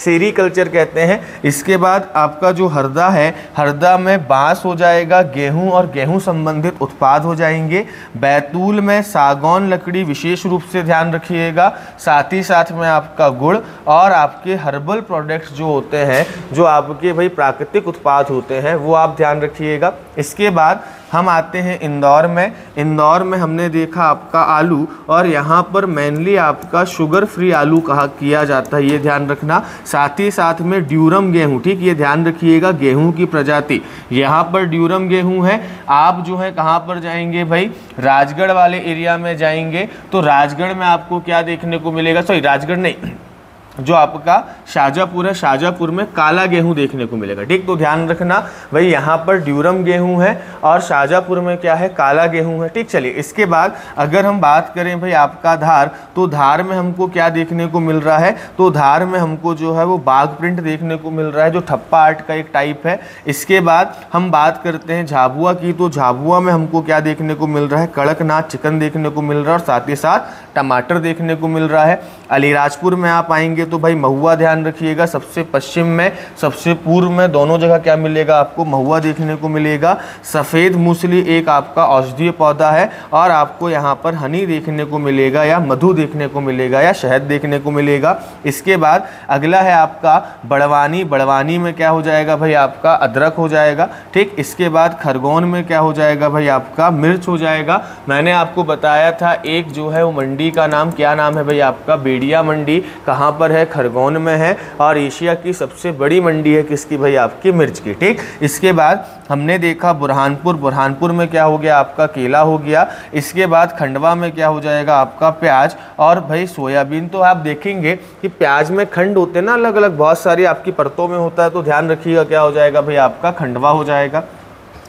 सेरीकल्चर कहते हैं। इसके बाद आपका जो हरदा है, हरदा में बांस हो जाएगा, गेहूं और गेहूं संबंधित उत्पाद हो जाएंगे। बैतूल में सागौन लकड़ी विशेष रूप से ध्यान रखिएगा, साथ ही साथ में आपका गुड़ और आपके हर्बल प्रोडक्ट्स जो होते हैं, जो आपके भाई प्राकृतिक उत्पाद होते हैं, वो आप ध्यान रखिएगा। इसके बाद हम आते हैं इंदौर में। इंदौर में हमने देखा आपका आलू, और यहाँ पर मेनली आपका शुगर फ्री आलू कहा किया जाता है, ये ध्यान रखना। साथ ही साथ में ड्यूरम गेहूं, ठीक, ये ध्यान रखिएगा, गेहूं की प्रजाति यहाँ पर ड्यूरम गेहूं है। आप जो है कहाँ पर जाएंगे भाई, राजगढ़ वाले एरिया में जाएंगे तो राजगढ़ में आपको क्या देखने को मिलेगा, सॉरी राजगढ़ नहीं, जो आपका शाजापुर है, शाजापुर में काला गेहूं देखने को मिलेगा। ठीक, तो ध्यान रखना भाई यहाँ पर ड्यूरम गेहूं है और शाजापुर में क्या है, काला गेहूं है। ठीक, चलिए, इसके बाद अगर हम बात करें भाई आपका धार, तो धार में हमको क्या देखने को मिल रहा है, तो धार में हमको जो है वो बाघ प्रिंट देखने को मिल रहा है, जो ठप्पा आर्ट का एक टाइप है। इसके बाद हम बात करते हैं झाबुआ की, तो झाबुआ में हमको क्या देखने को मिल रहा है, कड़कनाथ चिकन देखने को मिल रहा है और साथ ही साथ टमाटर देखने को मिल रहा है। अलीराजपुर में आप आएंगे तो भाई महुआ ध्यान रखिएगा, सबसे पश्चिम में सबसे पूर्व में दोनों जगह क्या मिलेगा, आपको महुआ देखने को मिलेगा। सफ़ेद मूसली एक आपका औषधीय पौधा है और आपको यहाँ पर हनी देखने को मिलेगा, या मधु देखने को मिलेगा, या शहद देखने को मिलेगा। इसके बाद अगला है आपका बड़वानी। बड़वानी में क्या हो जाएगा भाई, आपका अदरक हो जाएगा। ठीक, इसके बाद खरगोन में क्या हो जाएगा भाई, आपका मिर्च हो जाएगा। मैंने आपको बताया था एक जो है वो मंडी का नाम, क्या नाम है भाई आपका, बेड़िया मंडी। कहाँ पर है, खरगोन में है, और एशिया की सबसे बड़ी मंडी है किसकी भाई, आपकी मिर्च की। ठीक, इसके बाद हमने देखा बुरहानपुर। बुरहानपुर में क्या हो गया, आपका केला हो गया। इसके बाद खंडवा में क्या हो जाएगा, आपका प्याज और भाई सोयाबीन। तो आप देखेंगे कि प्याज में खंड होते हैं ना, अलग अलग बहुत सारी आपकी परतों में होता है, तो ध्यान रखिएगा क्या हो जाएगा भाई, आपका खंडवा हो जाएगा।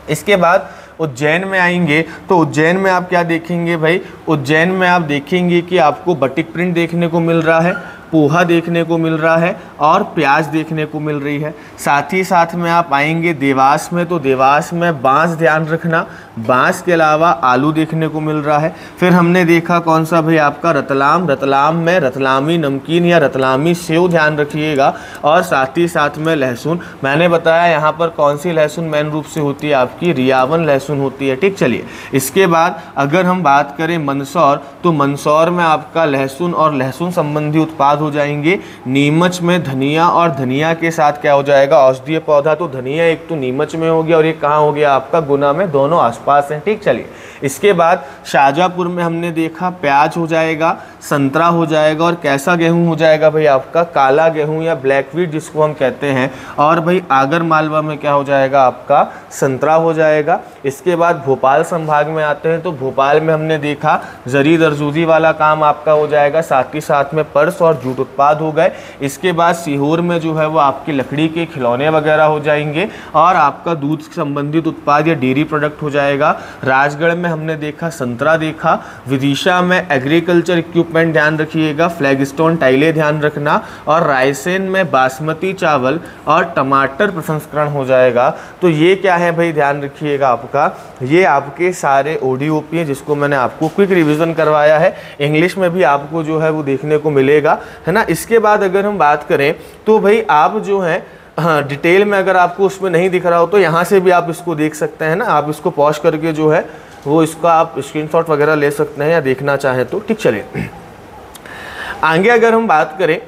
इसके बाद उज्जैन में आएंगे तो उज्जैन में आप क्या देखेंगे भाई, उज्जैन में आप देखेंगे कि आपको बटिक प्रिंट देखने को मिल रहा है। पोहा देखने को मिल रहा है और प्याज देखने को मिल रही है। साथ ही साथ में आप आएंगे देवास में, तो देवास में बांस ध्यान रखना, बांस के अलावा आलू देखने को मिल रहा है। फिर हमने देखा कौन सा भाई आपका रतलाम, रतलाम में रतलामी नमकीन या रतलामी सेव ध्यान रखिएगा, और साथ ही साथ में लहसुन। मैंने बताया यहाँ पर कौन सी लहसुन मेन रूप से होती है, आपकी रियावन लहसुन होती है। ठीक, चलिए इसके बाद अगर हम बात करें मंदसौर, तो मंदसौर में आपका लहसुन और लहसुन संबंधी उत्पाद हो जाएंगे। नीमच में धनिया, और धनिया के साथ क्या हो जाएगा, औषधीय पौधा। तो धनिया एक तो नीमच में हो गया और एक कहाँ हो गया आपका, गुना में, दोनों आसपास हैं। ठीक, चलिए इसके बाद शाहजहाँपुर में हमने देखा प्याज हो जाएगा, संतरा हो जाएगा, और कैसा गेहूं हो जाएगा भाई आपका, काला गेहूं या ब्लैक व्हीट जिसको हम कहते हैं। और भाई आगर मालवा में क्या हो जाएगा आपका, संतरा हो जाएगा। इसके बाद भोपाल संभाग में आते हैं, तो भोपाल में हमने देखा जरी दरजूदी वाला काम आपका हो जाएगा, साथ ही साथ में पर्स और जूट उत्पाद हो गए। इसके बाद सीहोर में जो है वो आपकी लकड़ी के खिलौने वगैरह हो जाएंगे, और आपका दूध संबंधित उत्पाद या डेयरी प्रोडक्ट हो जाएगा। राजगढ़ में हमने देखा संतरा देखा। विदिशा में एग्रीकल्चर इक्विपमेंट ध्यान रखिएगा, फ्लैगस्टोन टाइलें ध्यान रखना, और रायसेन में बासमती चावल और टमाटर प्रसंस्करण हो जाएगा। तो ये क्या है भाई, ध्यान रखिएगा आपका, ये आपके सारे ODOP हैं जिसको मैंने आपको क्विक रिवीजन करवाया है। इंग्लिश में भी आपको जो है वो देखने को मिलेगा, है ना। इसके बाद अगर हम बात करें तो भाई आप जो है, हाँ, डिटेल में अगर आपको उसमें नहीं दिख रहा हो तो यहाँ से भी आप इसको देख सकते हैं ना, आप इसको पॉज करके जो है वो इसका आप स्क्रीनशॉट वगैरह ले सकते हैं या देखना चाहें तो। ठीक, चलिए आगे अगर हम बात करें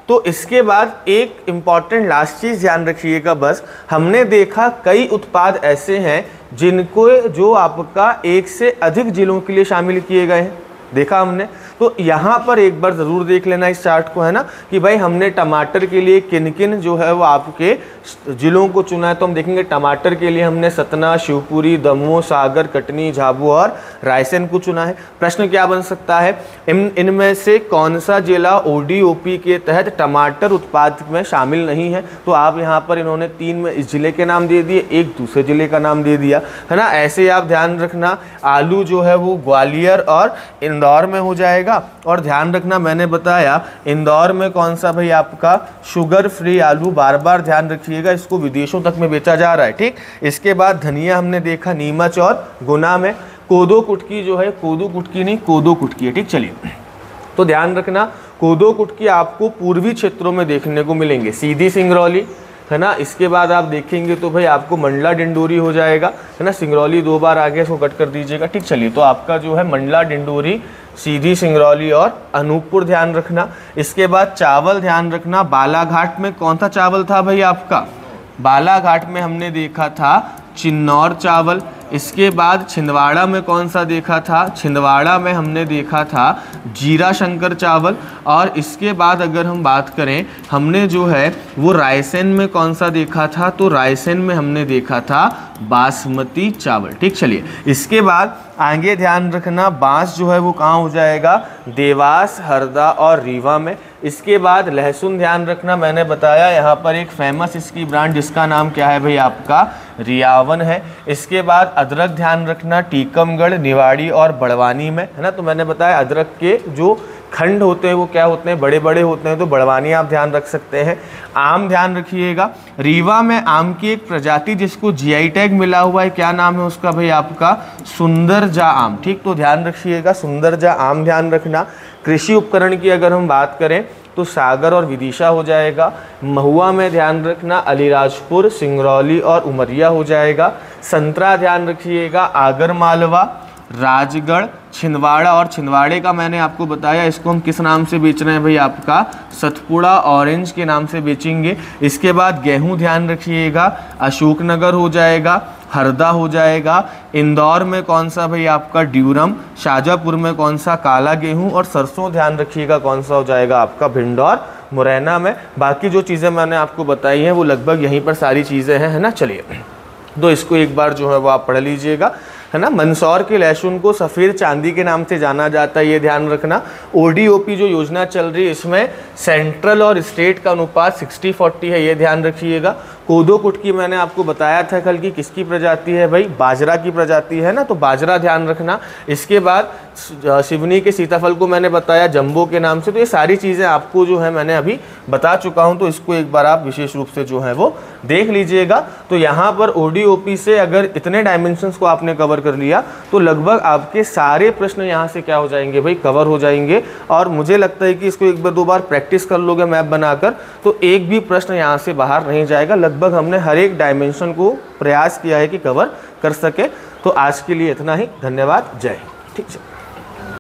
तो इसके बाद एक इम्पॉर्टेंट लास्ट चीज़ ध्यान रखिएगा, बस हमने देखा कई उत्पाद ऐसे हैं जिनको जो आपका एक से अधिक जिलों के लिए शामिल किए गए हैं, देखा हमने। तो यहाँ पर एक बार ज़रूर देख लेना इस चार्ट को, है ना, कि भाई हमने टमाटर के लिए किन किन जो है वो आपके जिलों को चुना है। तो हम देखेंगे टमाटर के लिए हमने सतना, शिवपुरी, दमोह, सागर, कटनी, झाबुआ और रायसेन को चुना है। प्रश्न क्या बन सकता है, इनमें से कौन सा जिला ODOP के तहत टमाटर उत्पाद में शामिल नहीं है। तो आप यहाँ पर इन्होंने 3 में इस जिले के नाम दे दिए, एक दूसरे जिले का नाम दे दिया, है ना। ऐसे आप ध्यान रखना, आलू जो है वो ग्वालियर और इंदौर में हो जाएगा। और ध्यान रखना मैंने बताया इंदौर में कौन सा भाई आपका शुगर फ्री आलू, बार बार ध्यान रखिएगा, इसको विदेशों तक में बेचा जा रहा है। ठीक, इसके बाद धनिया हमने देखा नीमच और गुना में। कोदो कुटकी जो है, कोदो कुटकी नहीं कोदो कुटकी है। ठीक, चलिए तो ध्यान रखना कोदो कुटकी आपको पूर्वी क्षेत्रों में देखने को मिलेंगे, सीधी सिंगरौली, है ना। इसके बाद आप देखेंगे तो भाई आपको मंडला डिंडोरी हो जाएगा, है ना। सिंगरौली 2 बार आगे इसको कट कर दीजिएगा। ठीक, चलिए तो आपका जो है मंडला डिंडोरी, सीधी सिंगरौली और अनूपपुर ध्यान रखना। इसके बाद चावल ध्यान रखना, बालाघाट में कौन सा चावल था भाई आपका, बालाघाट में हमने देखा था चिन्नौर चावल। इसके बाद छिंदवाड़ा में कौन सा देखा था, छिंदवाड़ा में हमने देखा था जीरा शंकर चावल। और इसके बाद अगर हम बात करें, हमने जो है वो रायसेन में कौन सा देखा था, तो रायसेन में हमने देखा था बासमती चावल। ठीक, चलिए इसके बाद आगे ध्यान रखना बांस जो है वो कहाँ हो जाएगा, देवास, हरदा और रीवा में। इसके बाद लहसुन ध्यान रखना, मैंने बताया यहाँ पर एक फेमस इसकी ब्रांड जिसका नाम क्या है भाई आपका रियावन है। इसके बाद अदरक ध्यान रखना, टीकमगढ़, निवाड़ी और बड़वानी में, है ना। तो मैंने बताया अदरक के जो खंड होते हैं वो क्या होते हैं, बड़े बड़े होते हैं, तो बड़वानी आप ध्यान रख सकते हैं। आम ध्यान रखिएगा, रीवा में आम की एक प्रजाति जिसको GI टैग मिला हुआ है, क्या नाम है उसका भाई आपका, सुंदरजा आम। ठीक, तो ध्यान रखिएगा सुंदरजा आम ध्यान रखना। कृषि उपकरण की अगर हम बात करें तो सागर और विदिशा हो जाएगा। महुआ में ध्यान रखना अलीराजपुर, सिंगरौली और उमरिया हो जाएगा। संतरा ध्यान रखिएगा आगर मालवा, राजगढ़, छिंदवाड़ा, और छिंदवाड़े का मैंने आपको बताया इसको हम किस नाम से बेच रहे हैं भाई आपका सतपुड़ा ऑरेंज के नाम से बेचेंगे। इसके बाद गेहूं ध्यान रखिएगा अशोकनगर हो जाएगा, हरदा हो जाएगा। इंदौर में कौन सा भाई आपका ड्यूरम, शाहजहाँपुर में कौन सा काला गेहूं, और सरसों ध्यान रखिएगा कौन सा हो जाएगा आपका भिंडौर, मुरैना में। बाकी जो चीज़ें मैंने आपको बताई हैं वो लगभग यहीं पर सारी चीज़ें हैं, है ना। चलिए तो इसको एक बार जो है वो आप पढ़ लीजिएगा, है ना। मंदसौर के लहसुन को सफ़ेद चांदी के नाम से जाना जाता है, ये ध्यान रखना। ODOP जो योजना चल रही है इसमें सेंट्रल और स्टेट का अनुपात 60-40 है, ये ध्यान रखिएगा। कोदो कुटकी मैंने आपको बताया था कल की किसकी प्रजाति है भाई, बाजरा की प्रजाति है ना, तो बाजरा ध्यान रखना। इसके बाद शिवनी के सीताफल को मैंने बताया जंबो के नाम से। तो ये सारी चीज़ें आपको जो है मैंने अभी बता चुका हूँ, तो इसको एक बार आप विशेष रूप से जो है वो देख लीजिएगा। तो यहाँ पर ओडीओपी से अगर इतने डायमेंशंस को आपने कवर कर लिया तो लगभग आपके सारे प्रश्न यहाँ से क्या हो जाएंगे भाई, कवर हो जाएंगे। और मुझे लगता है कि इसको एक बार 2 बार प्रैक्टिस कर लोगे मैप बनाकर तो एक भी प्रश्न यहाँ से बाहर नहीं जाएगा। लगभग हमने हर एक डायमेंशन को प्रयास किया है कि कवर कर सके। तो आज के लिए इतना ही, धन्यवाद, जय हिंद। ठीक है।